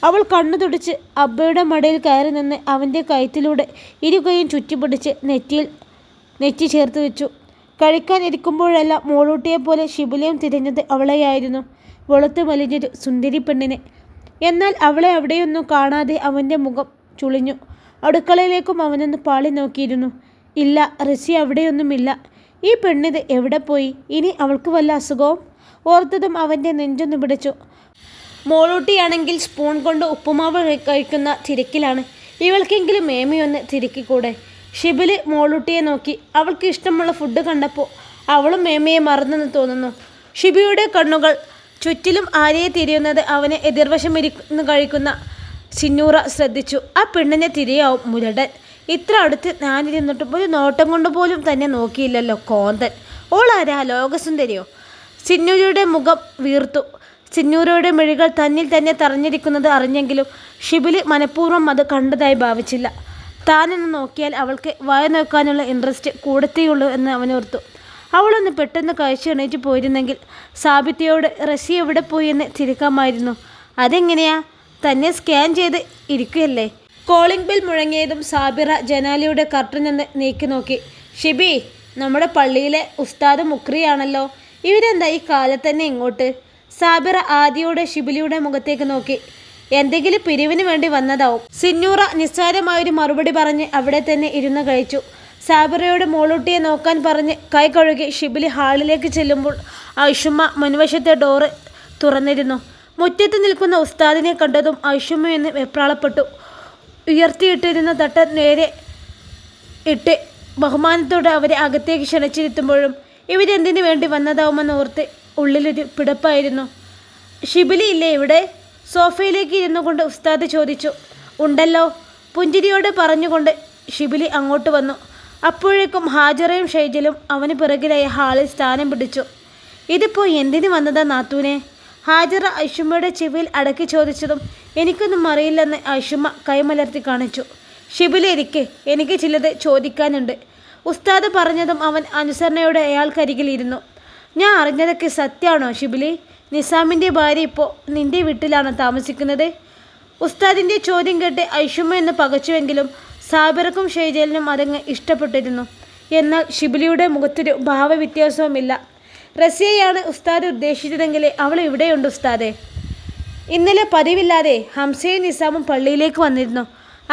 അവൾ കണ്ണു തുടിച്ച് അബ്ബയുടെ മടയിൽ കയറി നിന്ന് അവൻ്റെ കഴുത്തിലൂടെ ഇരുകൈയും ചുറ്റിപ്പിടിച്ച് നെറ്റി ചേർത്ത് വെച്ചു. കഴിക്കാൻ ഇരിക്കുമ്പോഴെല്ലാം മോളൂട്ടിയെപ്പോലെ ഷിബിലിയും തിരഞ്ഞത് അവളെയായിരുന്നു, വെളുത്തു മലിഞ്ഞൊരു സുന്ദരി പെണ്ണിനെ. എന്നാൽ അവളെ അവിടെയൊന്നും കാണാതെ അവൻ്റെ മുഖം ചുളിഞ്ഞു. അടുക്കളയിലേക്കും അവനൊന്ന് പാളി നോക്കിയിരുന്നു. ഇല്ല, റസി അവിടെയൊന്നുമില്ല. ഈ പെണ്ണിത് എവിടെ പോയി? ഇനി അവൾക്ക് വല്ല അസുഖവും? ഓർത്തതും അവൻ്റെ നെഞ്ചൊന്ന് പിടിച്ചു. മോളൂട്ടിയാണെങ്കിൽ സ്പൂൺ കൊണ്ട് ഉപ്പുമാവ് കഴിക്കുന്ന തിരക്കിലാണ്. ഇവൾക്കെങ്കിലും മേമയൊന്ന് തിരക്കിക്കൂടെ? ഷിബിലി മോളൂട്ടിയെ നോക്കി. അവൾക്ക് ഇഷ്ടമുള്ള ഫുഡ് കണ്ടപ്പോൾ അവളും മേമയെ മറന്നെന്ന് തോന്നുന്നു. ഷിബിയുടെ കണ്ണുകൾ ചുറ്റിലും ആരെയെ തിരിയുന്നത് അവനെ എതിർവശം ഇരുന്ന് കഴിക്കുന്ന സിന്നൂറ ശ്രദ്ധിച്ചു. ആ പെണ്ണിനെ തിരിയാവും മുരടൻ. ഇത്ര അടുത്ത് ഞാനിരുന്നിട്ടും ഒരു നോട്ടം കൊണ്ട് പോലും തന്നെ നോക്കിയില്ലല്ലോ കോന്തൻ. ഓളാരാ, ലോകസുന്ദരിയോ? സിന്നൂരയുടെ മുഖം വീർത്തു. സിന്നൂരയുടെ മിഴികൾ തന്നിൽ തന്നെ തറഞ്ഞിരിക്കുന്നത് അറിഞ്ഞെങ്കിലും ഷിബിലി മനഃപൂർവ്വം അത് കണ്ടതായി ഭാവിച്ചില്ല. താനൊന്ന് നോക്കിയാൽ അവൾക്ക് വായ നോക്കാനുള്ള ഇൻട്രസ്റ്റ് കൂടത്തേയുള്ളൂ എന്ന് അവനോർത്തു. അവളൊന്ന് പെട്ടെന്ന് കഴിച്ച് എണീറ്റ് പോയിരുന്നെങ്കിൽ സാബിത്തയോട് റസിയ എവിടെ പോയി എന്ന് തിരക്കാമായിരുന്നു. അതെങ്ങനെയാ? തന്നെ സ്കാൻ ചെയ്ത് ഇരിക്കുകയല്ലേ? കോളിംഗ് ബെൽ മുഴങ്ങിയതും സാബിറ ജനാലയുടെ കർട്ടനൊന്ന് നീക്കി നോക്കി. ഷിബി, നമ്മുടെ പള്ളിയിലെ ഉസ്താദ് മുക്രിയാണല്ലോ. ഇവരെന്താ ഈ കാലത്ത് തന്നെ ഇങ്ങോട്ട്? സാബിറ ആദിയോടെ ഷിബിലിയുടെ മുഖത്തേക്ക് നോക്കി. എന്തെങ്കിലും പിരിവിന് വേണ്ടി വന്നതാവും. സിന്നൂറ നിസ്സാരമായൊരു മറുപടി പറഞ്ഞ് അവിടെ തന്നെ ഇരുന്ന് കഴിച്ചു. സാബിറയോട് മോളൂട്ടിയെ നോക്കാൻ പറഞ്ഞ് കൈ കഴുകി ഷിബിലി ഹാളിലേക്ക് ചെല്ലുമ്പോൾ ഐഷുമ്മ മുൻവശത്തെ ഡോറ് തുറന്നിരുന്നു. മുറ്റത്ത് നിൽക്കുന്ന ഉസ്താദിനെ കണ്ടതും ഐഷുമ്മ എന്ന് വെപ്രാളപ്പെട്ടു. ഉയർത്തിയിട്ടിരുന്ന തട്ട നേരെ ഇട്ട് ബഹുമാനത്തോടെ അവരെ അകത്തേക്ക് ക്ഷണിച്ചിരുത്തുമ്പോഴും ഇവരെന്തിനു വേണ്ടി വന്നതാവുമെന്ന് ഓർത്ത് ഉള്ളിലൊരു പിടപ്പായിരുന്നു. ഷിബിലി ഇല്ലേ ഇവിടെ? സോഫയിലേക്ക് ഇരുന്നു കൊണ്ട് ഉസ്താദ് ചോദിച്ചു. ഉണ്ടല്ലോ, പുഞ്ചിരിയോടെ പറഞ്ഞുകൊണ്ട് ഷിബിലി അങ്ങോട്ട് വന്നു. അപ്പോഴേക്കും ഹാജറയും ഷൈജലും അവന് പിറകിലായി ഹാളിൽ സ്ഥാനം പിടിച്ചു. ഇതിപ്പോൾ എന്തിനു വന്നതാ നാത്തൂനെ? ഹാജറ ഐഷുമ്മയുടെ ചെവിയിൽ അടക്കി ചോദിച്ചതും എനിക്കൊന്നും അറിയില്ലെന്ന് ഐഷുമ്മ കൈമലർത്തി കാണിച്ചു. ഷിബിലി ഇരിക്ക്, എനിക്ക് ചിലത് ചോദിക്കാനുണ്ട്. ഉസ്താദ് പറഞ്ഞതും അവൻ അനുസരണയോടെ അയാൾക്കരികിലിരുന്നു. ഞാൻ അറിഞ്ഞതൊക്കെ സത്യമാണോ ഷിബിലി? നിസാമിൻ്റെ ഭാര്യ ഇപ്പോൾ നിൻ്റെ വീട്ടിലാണ് താമസിക്കുന്നത്? ഉസ്താദിൻ്റെ ചോദ്യം കേട്ട് ഐഷുമ്മ എന്ന് പകച്ചുവെങ്കിലും സാബിറക്കും ഷൈജലിനും അതങ്ങ് ഇഷ്ടപ്പെട്ടിരുന്നു. എന്നാൽ ഷിബിലിയുടെ മുഖത്തൊരു ഭാവവ്യത്യാസവുമില്ല. റസിയയാണ് ഉസ്താദ് ഉദ്ദേശിച്ചതെങ്കിൽ അവൾ ഇവിടെയുണ്ട് ഉസ്താദെ. ഇന്നലെ പതിവില്ലാതെ ഹംസയും നിസാമും പള്ളിയിലേക്ക് വന്നിരുന്നു.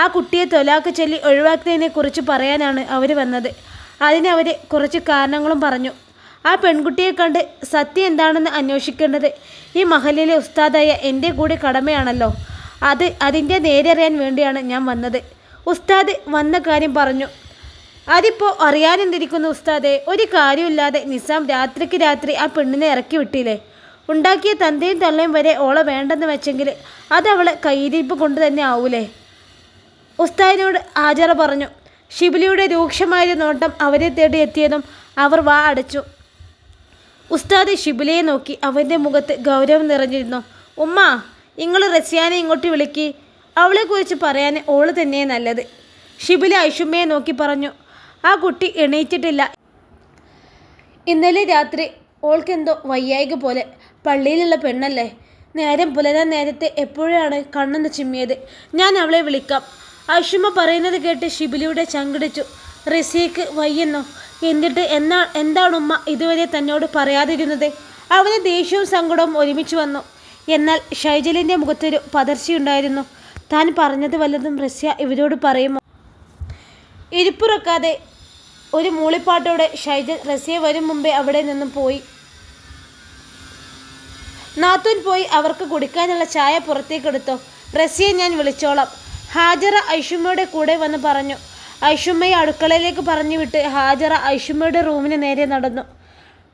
ആ കുട്ടിയെ തൊലാക്ക് ചൊല്ലി ഒഴിവാക്കുന്നതിനെക്കുറിച്ച് പറയാനാണ് അവർ വന്നത്. അതിനവർ കുറച്ച് കാരണങ്ങളും പറഞ്ഞു. ആ പെൺകുട്ടിയെ കണ്ട് സത്യം എന്താണെന്ന് അന്വേഷിക്കേണ്ടത് ഈ മഹലിലെ ഉസ്താദായ എൻ്റെ കൂടി കടമയാണല്ലോ. അതിൻ്റെ നേരറിയാൻ വേണ്ടിയാണ് ഞാൻ വന്നത്. ഉസ്താദ് വന്ന കാര്യം പറഞ്ഞു. അതിപ്പോൾ അറിയാനെന്തിരിക്കുന്നു ഉസ്താദെ? ഒരു കാര്യമില്ലാതെ നിസാം രാത്രിക്ക് രാത്രി ആ പെണ്ണിനെ ഇറക്കി വിട്ടില്ലേ? ഉണ്ടാക്കിയ തന്തയും തള്ളയും വരെ ഓളെ വേണ്ടെന്ന് വെച്ചെങ്കിൽ അതവളെ കയ്യിരിപ്പ് കൊണ്ട് തന്നെ ആവൂലേ? ഉസ്താദിനോട് ഹാജറ പറഞ്ഞു. ഷിബിലിയുടെ രൂക്ഷമായ നോട്ടം അവരെ തേടി എത്തിയതും അവർ വാ അടച്ചു. ഉസ്താദ് ഷിബിലിയെ നോക്കി. അവൻ്റെ മുഖത്ത് ഗൗരവം നിറഞ്ഞിരുന്നു. ഉമ്മ, നിങ്ങൾ റസിയാനെ ഇങ്ങോട്ട് വിളിക്ക്. അവളെക്കുറിച്ച് പറയാൻ ഓള് തന്നെയേ നല്ലത്. ഷിബിലി ഐഷുമ്മയെ നോക്കി പറഞ്ഞു. ആ കുട്ടി എണീറ്റിട്ടില്ല. ഇന്നലെ രാത്രി ഓൾക്കെന്തോ വയ്യായിക പോലെ. പള്ളിയിലുള്ള പെണ്ണല്ലേ. നേരം പുലരാൻ നേരത്തെ എപ്പോഴാണ് കണ്ണെന്ന് ചിമ്മിയത്. ഞാൻ അവളെ വിളിക്കാം. ഐഷുമ്മ പറയുന്നത് കേട്ട് ഷിബിലിയുടെ ചങ്കിടിച്ചു. റസിയക്ക് വയ്യെന്നോ? എന്നിട്ട് എന്താണ് ഉമ്മ ഇതുവരെ തന്നോട് പറയാതിരുന്നത്? അവന് ദേഷ്യവും സങ്കടവും ഒരുമിച്ച് വന്നു. എന്നാൽ ഷൈജലിൻ്റെ മുഖത്തൊരു പതർച്ചയുണ്ടായിരുന്നു. താൻ പറഞ്ഞത് വല്ലതും റസിയ ഇവരോട് പറയുമോ? ഇരിപ്പുറക്കാതെ ഒരു മൂളിപ്പാട്ടോടെ ഷൈജൽ റസിയ വരും മുമ്പേ അവിടെ നിന്നും പോയി. നാത്തൂൻ പോയി അവർക്ക് കുടിക്കാനുള്ള ചായ പുറത്തേക്കെടുത്തോ. റസിയെ ഞാൻ വിളിച്ചോളാം. ഹാജറ ഐഷുമ്മയുടെ കൂടെ വന്ന് പറഞ്ഞു. ഐഷുമ്മയെ അടുക്കളയിലേക്ക് പറഞ്ഞു വിട്ട് ഹാജറ ഐഷുമ്മയുടെ റൂമിന് നേരെ നടന്നു.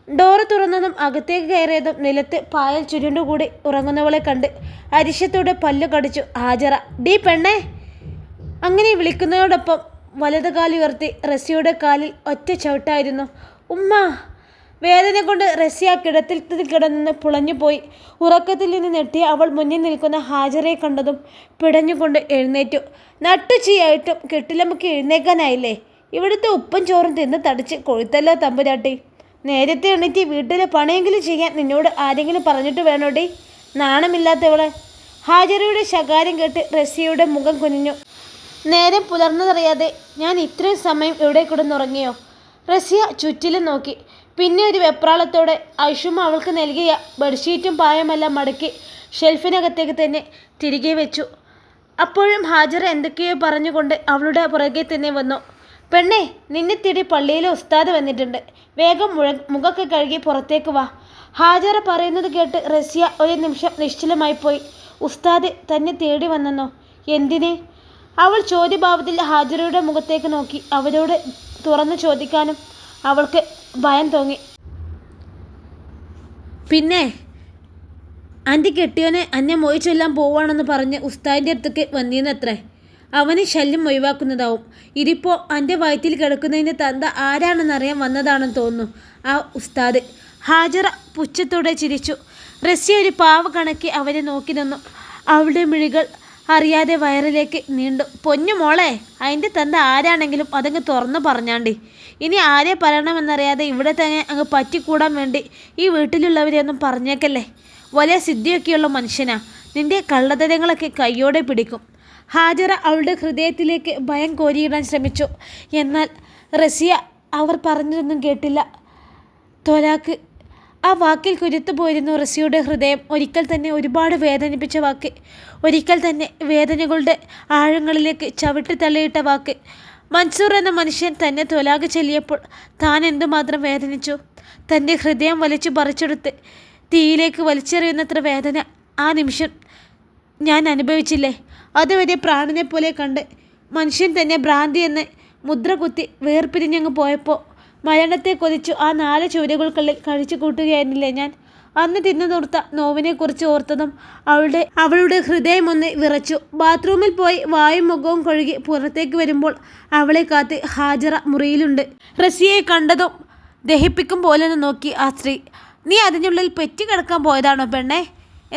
ഡോറ് തുറന്നതും അകത്തേക്ക് കയറിയതും നിലത്ത് പായൽ ചുരുണ്ടുകൂടി ഉറങ്ങുന്നവളെ കണ്ട് അരിശത്തോടെ പല്ലു കടിച്ചു ഹാജറ. ഡീ പെണ്ണേ! അങ്ങനെ വിളിക്കുന്നതോടൊപ്പം വലത് കാലുയർത്തി റസിയുടെ കാലിൽ ഒറ്റ ചവിട്ടായിരുന്നു. ഉമ്മ! വേദന കൊണ്ട് റസിയ കിടത്തിൽ കിടന്ന് പുളഞ്ഞുപോയി. ഉറക്കത്തിൽ നിന്ന് ഞെട്ടിയ അവൾ മുന്നിൽ നിൽക്കുന്ന ഹാജറയെ കണ്ടതും പിടഞ്ഞുകൊണ്ട് എഴുന്നേറ്റു. നട്ടുച്ചയായിട്ടും കെട്ടിലമ്മക്ക് എഴുന്നേക്കാനായില്ലേ? ഇവിടുത്തെ ഉപ്പും ചോറും തിന്ന് തടിച്ച് കൊഴുത്തല്ലോ തമ്പുരാട്ടി. നേരത്തെ എണീറ്റ് വീട്ടിലെ പണിയെങ്കിലും ചെയ്യാൻ നിന്നോട് ആരെങ്കിലും പറഞ്ഞിട്ട് വേണോടി? നാണമില്ലാത്തവളെ. ഹാജറയുടെ ശകാരം കേട്ട് റസിയയുടെ മുഖം കുനിഞ്ഞു. നേരം പുലർന്നതറിയാതെ ഞാൻ ഇത്രയും സമയം ഇവിടെ കിടന്നുറങ്ങിയോ? റസിയ ചുറ്റിലും നോക്കി. പിന്നെ ഒരു വെപ്രാളത്തോടെ ഐഷുമ്മ അവൾക്ക് നൽകിയ ബെഡ്ഷീറ്റും പായമെല്ലാം മടക്കി ഷെൽഫിനകത്തേക്ക് തന്നെ തിരികെ വെച്ചു. അപ്പോഴും ഹാജറ എന്തൊക്കെയോ പറഞ്ഞുകൊണ്ട് അവളുടെ പുറകെ തന്നെ വന്നു. പെണ്ണേ, നിന്നെ തേടി പള്ളിയിലെ ഉസ്താദ് വന്നിട്ടുണ്ട്. വേഗം മുഖമൊക്കെ കഴുകി പുറത്തേക്ക് വാ. ഹാജറ പറയുന്നത് കേട്ട് റസിയ ഒരു നിമിഷം നിശ്ചലമായിപ്പോയി. ഉസ്താദ് തന്നെ തേടി വന്നെന്നോ? എന്തിന്? അവൾ ചോദ്യഭാവത്തിൽ ഹാജറയുടെ മുഖത്തേക്ക് നോക്കി. അവരോട് തുറന്നു ചോദിക്കാനും അവൾക്ക് ഭയം തോന്നി. പിന്നെ ആൻറ്റി കെട്ടിയോനെ അന്നെ മൊയ് ചൊല്ലാൻ പോവാണെന്ന് പറഞ്ഞ് ഉസ്താദിൻ്റെ അടുത്തേക്ക് വന്നിരുന്നത്രേ. അവന് ശല്യം ഒഴിവാക്കുന്നതാവും. ഇതിപ്പോൾ എൻ്റെ വയറ്റിൽ കിടക്കുന്നതിൻ്റെ തന്ത ആരാണെന്നറിയാൻ വന്നതാണെന്ന് തോന്നുന്നു ആ ഉസ്താദ്. ഹാജറ പുച്ഛത്തോടെ ചിരിച്ചു. റസിയ ഒരു പാവ കണക്കി അവരെ നോക്കി നിന്നു. അവളുടെ മിഴികൾ അറിയാതെ വയറിലേക്ക് നീണ്ടു. പൊന്നു മോളെ, അതിൻ്റെ തന്ത ആരാണെങ്കിലും അതങ്ങ് തുറന്നു പറഞ്ഞാണ്ടി. ഇനി ആരെ പറയണമെന്നറിയാതെ ഇവിടെ തന്നെ അങ്ങ് പറ്റിക്കൂടാൻ വേണ്ടി ഈ വീട്ടിലുള്ളവരെയൊന്നും പറഞ്ഞേക്കല്ലേ. വലിയ സിദ്ധിയൊക്കെയുള്ള മനുഷ്യനാ. നിന്റെ കള്ളത്തരങ്ങളൊക്കെ കയ്യോടെ പിടിക്കും. ഹാജറ അവളുടെ ഹൃദയത്തിലേക്ക് ഭയം കോരിയിടാൻ ശ്രമിച്ചു. എന്നാൽ റസിയ അവർ പറഞ്ഞതൊന്നും കേട്ടില്ല. തൊലാക്ക്, ആ വാക്കിൽ കുരുത്തു പോയിരുന്നു റസിയുടെ ഹൃദയം. ഒരിക്കൽ തന്നെ ഒരുപാട് വേദനിപ്പിച്ച വാക്ക്, ഒരിക്കൽ തന്നെ വേദനകളുടെ ആഴങ്ങളിലേക്ക് ചവിട്ടി തള്ളിയിട്ട വാക്ക്. മൻസൂർ എന്ന മനുഷ്യൻ തന്നെ തൊലാക്ക് ചൊല്ലിയപ്പോൾ താൻ എന്തുമാത്രം വേദനിച്ചു. തൻ്റെ ഹൃദയം വലിച്ചു പറിച്ചെടുത്ത് തീയിലേക്ക് വലിച്ചെറിയുന്നത്ര വേദന ആ നിമിഷം ഞാൻ അനുഭവിച്ചില്ലേ. അതുവരെ പ്രാണനെ പോലെ കണ്ട് മനുഷ്യൻ തന്നെ ഭ്രാന്തി എന്ന് മുദ്ര കുത്തി വേർപിരിഞ്ഞങ്ങ് പോയപ്പോൾ മരണത്തെ കൊതിച്ചു ആ 4 ചുവരുകൾക്കുള്ളിൽ കഴിച്ചു കൂട്ടുകയായിരുന്നില്ലേ ഞാൻ. അന്ന് തിന്നു നിർത്ത നോവിനെക്കുറിച്ച് ഓർത്തതും അവളുടെ ഹൃദയമൊന്ന് വിറച്ചു. ബാത്റൂമിൽ പോയി വായും മുഖവും കഴുകി പുറത്തേക്ക് വരുമ്പോൾ അവളെ കാത്ത് ഹാജറ മുറിയിലുണ്ട്. റസിയയെ കണ്ടതും ദഹിപ്പിക്കും പോലെ നോക്കി ആ സ്ത്രീ. നീ അതിനുള്ളിൽ പെറ്റി കിടക്കാൻ പോയതാണോ പെണ്ണേ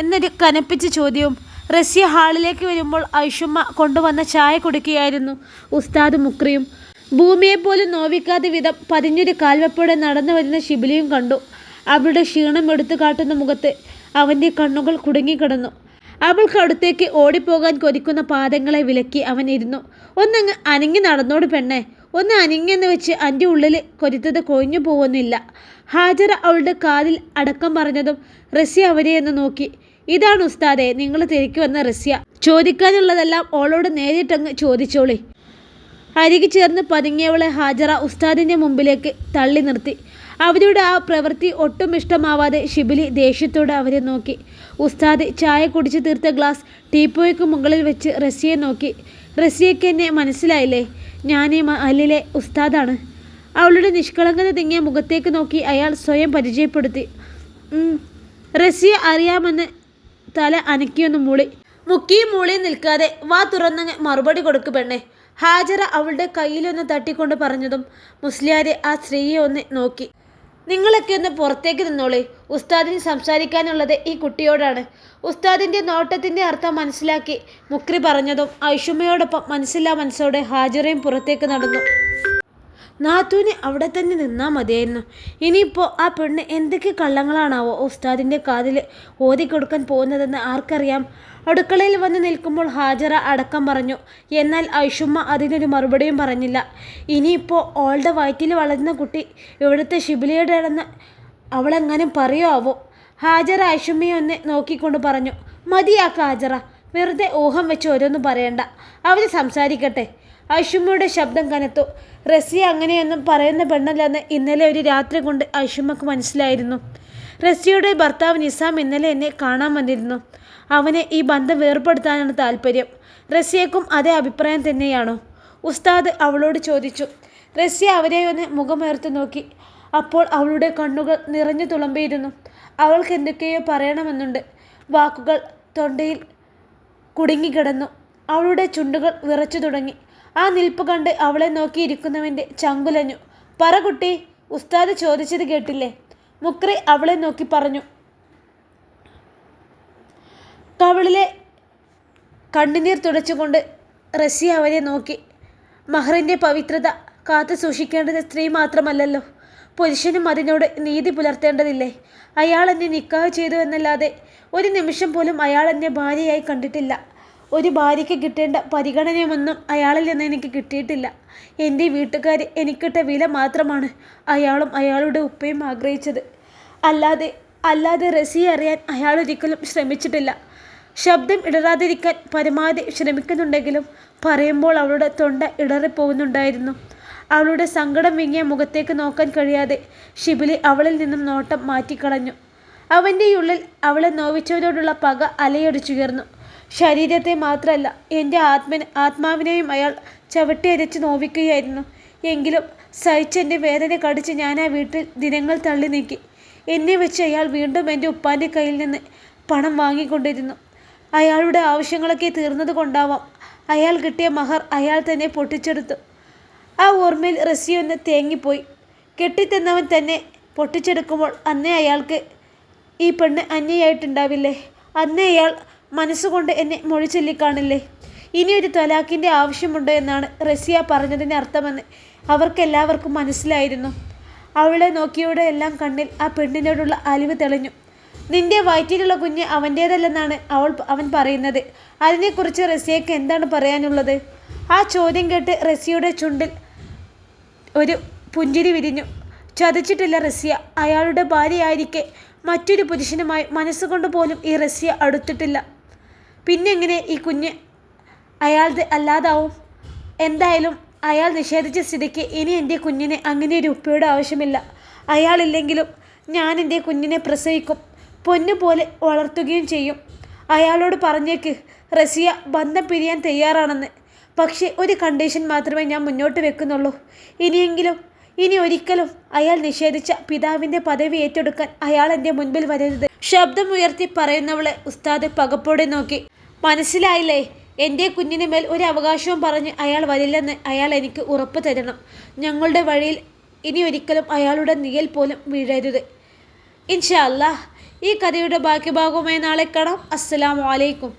എന്നൊരു കനപ്പിച്ച ചോദ്യവും. റസിയ ഹാളിലേക്ക് വരുമ്പോൾ ഐഷുമ്മ കൊണ്ടുവന്ന ചായ കുടിക്കുകയായിരുന്നു. ഉസ്താദ് മുക്രിയും ഭൂമിയെപ്പോലും നോവിക്കാത്ത വിധം പതിഞ്ഞൊരു കാൽവെപ്പോടെ നടന്നു വരുന്ന ഷിബിലിയും കണ്ടു. അവളുടെ ക്ഷീണം എടുത്തു കാട്ടുന്ന മുഖത്ത് അവൻ്റെ കണ്ണുകൾ കുടുങ്ങിക്കിടന്നു. അവൾക്ക് അടുത്തേക്ക് ഓടിപ്പോകാൻ കൊതിക്കുന്ന പാദങ്ങളെ വിലക്കി അവൻ ഇരുന്നു. ഒന്നങ്ങ് അനങ്ങി നടന്നോട് പെണ്ണെ, ഒന്ന് അനങ്ങിയെന്ന് വെച്ച് എൻ്റെ ഉള്ളിൽ കൊരുത്തത് കൊഴിഞ്ഞു പോകുന്നില്ല. ഹാജറ അവളുടെ കാതിൽ അടക്കം പറഞ്ഞതും റസിയ അവരെയൊന്ന് നോക്കി. ഇതാണ് ഉസ്താദെ നിങ്ങൾ തിരക്കി വന്ന റസിയ. ചോദിക്കാനുള്ളതെല്ലാം ഓളോട് നേരിട്ടങ്ങ് ചോദിച്ചോളി. അരികു ചേർന്ന് പതുങ്ങിയവളെ ഹാജറ ഉസ്താദിൻ്റെ മുമ്പിലേക്ക് തള്ളി നിർത്തി. അവരുടെ ആ പ്രവൃത്തി ഒട്ടും ഇഷ്ടമാവാതെ ഷിബിലി ദേഷ്യത്തോടെ അവരെ നോക്കി. ഉസ്താദ് ചായ കുടിച്ചു തീർത്ത ഗ്ലാസ് ടീപ്പോയ്ക്ക് മുകളിൽ വെച്ച് റസിയെ നോക്കി. റസിയയ്ക്ക് എന്നെ മനസ്സിലായില്ലേ? ഞാൻ ഈ മഹലിലെ ഉസ്താദാണ്. അവളുടെ നിഷ്കളങ്കത തിങ്ങിയ മുഖത്തേക്ക് നോക്കി അയാൾ സ്വയം പരിചയപ്പെടുത്തി. റസിയ അറിയാമെന്ന് തല അനക്കിയൊന്ന് മൂളി. മുക്കിയും മൂളിയും നിൽക്കാതെ വാ തുറന്നങ്ങ് മറുപടി കൊടുക്കു പെണ്ണെ. ഹാജറ അവളുടെ കയ്യിലൊന്ന് തട്ടിക്കൊണ്ട് പറഞ്ഞതും മുസ്ലിയാരെ ആ സ്ത്രീയെ ഒന്ന് നോക്കി. നിങ്ങളൊക്കെ ഒന്ന് പുറത്തേക്ക് നിന്നോളേ. ഉസ്താദിന് സംസാരിക്കാനുള്ളത് ഈ കുട്ടിയോടാണ്. ഉസ്താദിൻ്റെ നോട്ടത്തിൻ്റെ അർത്ഥം മനസ്സിലാക്കി മുക്രി പറഞ്ഞതും ഐഷുമ്മയോടൊപ്പം മനസ്സില്ലാ മനസ്സോടെ ഹാജറയും പുറത്തേക്ക് നടന്നു. നാത്തൂന് അവിടെ തന്നെ നിന്നാൽ മതിയായിരുന്നു. ഇനിയിപ്പോൾ ആ പെണ്ണ് എന്തൊക്കെ കള്ളങ്ങളാണാവോ ഉസ്താദിൻ്റെ കാതിൽ ഓതിക്കൊടുക്കാൻ പോകുന്നതെന്ന് ആർക്കറിയാം. അടുക്കളയിൽ വന്ന് നിൽക്കുമ്പോൾ ഹാജറ അടക്കം പറഞ്ഞു. എന്നാൽ ഐഷുമ്മ അതിനൊരു മറുപടിയും പറഞ്ഞില്ല. ഇനിയിപ്പോൾ ഓളുടെ വയറ്റിൽ വളരുന്ന കുട്ടി ഇവിടുത്തെ ഷിബിലിയുടെയാണെന്ന് അവളെങ്ങാനും പറയുമോ ആവോ. ഹാജറ ഐഷുമ്മയെ ഒന്ന് നോക്കിക്കൊണ്ട് പറഞ്ഞു. മതിയാക്ക ഹാജറ, വെറുതെ ഊഹം വെച്ച് ഓരോന്നും പറയണ്ട. അവർ സംസാരിക്കട്ടെ. ഐഷുമ്മയുടെ ശബ്ദം കനത്തു. റസിയ അങ്ങനെയൊന്നും പറയുന്ന പെണ്ണല്ലെന്ന് ഇന്നലെ ഒരു രാത്രി കൊണ്ട് ഐഷുമ്മക്ക് മനസ്സിലായിരുന്നു. റസിയയുടെ ഭർത്താവ് നിസാം ഇന്നലെ എന്നെ കാണാൻ വന്നിരുന്നു. അവനെ ഈ ബന്ധം വേർപ്പെടുത്താനാണ് താല്പര്യം. റസിയക്കും അതേ അഭിപ്രായം തന്നെയാണോ? ഉസ്താദ് അവളോട് ചോദിച്ചു. റസിയ അവരെ ഒന്ന് മുഖമുയർത്തി നോക്കി. അപ്പോൾ അവളുടെ കണ്ണുകൾ നിറഞ്ഞു തുളുമ്പിയിരുന്നു. അവൾക്ക് എന്തൊക്കെയോ പറയണമെന്നുണ്ട്. വാക്കുകൾ തൊണ്ടയിൽ കുടുങ്ങിക്കിടന്നു. അവളുടെ ചുണ്ടുകൾ വിറച്ചു തുടങ്ങി. ആ നിൽപ്പ് കണ്ട് അവളെ നോക്കിയിരിക്കുന്നവൻ്റെ ചങ്കുലഞ്ഞു. പറ കുട്ടി, ഉസ്താദ് ചോദിച്ചത് കേട്ടില്ലേ? മുക്രി അവളെ നോക്കി പറഞ്ഞു. കവളിലെ കണ്ണുനീർ തുടച്ചുകൊണ്ട് റസിയ അവരെ നോക്കി. മഹറിൻ്റെ പവിത്രത കാത്തു സൂക്ഷിക്കേണ്ടത് സ്ത്രീ മാത്രമല്ലല്ലോ, പുരുഷനും അതിനോട് നീതി പുലർത്തേണ്ടതില്ലേ? അയാൾ എന്നെ നിക്കാഹ് ചെയ്തു എന്നല്ലാതെ ഒരു നിമിഷം പോലും അയാൾ എന്നെ ഭാര്യയായി കണ്ടിട്ടില്ല. ഒരു ഭാര്യയ്ക്ക് കിട്ടേണ്ട പരിഗണനയൊന്നും അയാളിൽ നിന്ന് എനിക്ക് കിട്ടിയിട്ടില്ല. എൻ്റെ വീട്ടുകാർ എനിക്കിട്ട വില മാത്രമാണ് അയാളും അയാളുടെ ഉപ്പയും ആഗ്രഹിച്ചത്. അല്ലാതെ റസിയെ അറിയാൻ അയാൾ ഒരിക്കലും ശ്രമിച്ചിട്ടില്ല. ശബ്ദം ഇടറാതിരിക്കാൻ പരമാവധി ശ്രമിക്കുന്നുണ്ടെങ്കിലും പറയുമ്പോൾ അവളുടെ തൊണ്ട ഇടറിപ്പോകുന്നുണ്ടായിരുന്നു. അവളുടെ സങ്കടം വിങ്ങിയ മുഖത്തേക്ക് നോക്കാൻ കഴിയാതെ ഷിബിലി അവളിൽ നിന്നും നോട്ടം മാറ്റിക്കളഞ്ഞു. അവൻ്റെ ഉള്ളിൽ അവളെ നോവിച്ചവരോടുള്ള പക അലയടിച്ചുയർന്നു. ശരീരത്തെ മാത്രമല്ല, എൻ്റെ ആത്മാവിനെയും അയാൾ ചവിട്ടിയരച്ച് നോവിക്കുകയായിരുന്നു. എങ്കിലും സഹിച്ചെൻ്റെ വേദന കടിച്ച് ഞാൻ ആ വീട്ടിൽ ദിനങ്ങൾ തള്ളി നീക്കി. എന്നെ വെച്ച് അയാൾ വീണ്ടും എൻ്റെ ഉപ്പാൻ്റെ കയ്യിൽ നിന്ന് പണം വാങ്ങിക്കൊണ്ടിരുന്നു. അയാളുടെ ആവശ്യങ്ങളൊക്കെ തീർന്നത് കൊണ്ടാവാം അയാൾ കിട്ടിയ മഹർ അയാൾ തന്നെ പൊട്ടിച്ചെടുത്തു. ആ ഓർമ്മയിൽ റസിയൊന്ന് തേങ്ങിപ്പോയി. കെട്ടിത്തന്നവൻ തന്നെ പൊട്ടിച്ചെടുക്കുമ്പോൾ അന്നേ അയാൾക്ക് ഈ പെണ്ണ് അന്യയായിട്ടുണ്ടാവില്ലേ? അന്നേ അയാൾ മനസ്സുകൊണ്ട് എന്നെ മൊഴി ചൊല്ലിക്കാണില്ലേ? ഇനിയൊരു ത്വലാഖിൻ്റെ ആവശ്യമുണ്ടോ എന്നാണ് റസിയ പറഞ്ഞതിൻ്റെ അർത്ഥമെന്ന് അവർക്കെല്ലാവർക്കും മനസ്സിലായിരുന്നു. അവളെ നോക്കിയോടെ എല്ലാം കണ്ണിൽ ആ പെണ്ണിനോടുള്ള അലിവ് തെളിഞ്ഞു. നിന്റെ വയറ്റിലുള്ള കുഞ്ഞ് അവൻ്റേതല്ലെന്നാണ് അവൻ പറയുന്നത്. അതിനെക്കുറിച്ച് റസിയയ്ക്ക് എന്താണ് പറയാനുള്ളത്? ആ ചോദ്യം കേട്ട് റസിയയുടെ ചുണ്ടിൽ ഒരു പുഞ്ചിരി വിരിഞ്ഞു. ചതിച്ചിട്ടില്ല റസിയ. അയാളുടെ ഭാര്യയായിരിക്കെ മറ്റൊരു പുരുഷനുമായി മനസ്സുകൊണ്ട് പോലും ഈ റസിയ അടുത്തിട്ടില്ല. പിന്നെങ്ങനെ ഈ കുഞ്ഞ് അയാളുടെ അല്ലാതാവും? എന്തായാലും അയാൾ നിഷേധിച്ച സ്ഥിതിക്ക് ഇനി എൻ്റെ കുഞ്ഞിനെ അങ്ങനെ ഒരു ഉപ്പയുടെ ആവശ്യമില്ല. അയാളില്ലെങ്കിലും ഞാൻ എൻ്റെ കുഞ്ഞിനെ പ്രസവിക്കും, പൊന്നുപോലെ വളർത്തുകയും ചെയ്യും. അയാളോട് പറഞ്ഞേക്ക് റസിയ ബന്ധം പിരിയാൻ തയ്യാറാണെന്ന്. പക്ഷേ ഒരു കണ്ടീഷൻ മാത്രമേ ഞാൻ മുന്നോട്ട് വെക്കുന്നുള്ളൂ. ഇനി ഒരിക്കലും അയാൾ നിഷേധിച്ച പിതാവിൻ്റെ പദവി ഏറ്റെടുക്കാൻ അയാൾ എൻ്റെ മുൻപിൽ വരരുത്. ശബ്ദമുയർത്തി പറയുന്നവളെ ഉസ്താദ് പകപ്പോടെ നോക്കി. മനസ്സിലായില്ലേ? എൻ്റെ കുഞ്ഞിന് മേൽ ഒരു അവകാശവും പറഞ്ഞ് അയാൾ വരില്ലെന്ന് അയാൾ എനിക്ക് ഉറപ്പ് തരണം. ഞങ്ങളുടെ വഴിയിൽ ഇനി ഒരിക്കലും അയാളുടെ നിഴൽ പോലും വീഴരുത്. ഇൻഷാ അല്ലാഹ്. ഈ കഥയുടെ ബാക്കി ഭാഗവുമായി നാളെ കാണാം. അസ്സലാമു അലൈക്കും.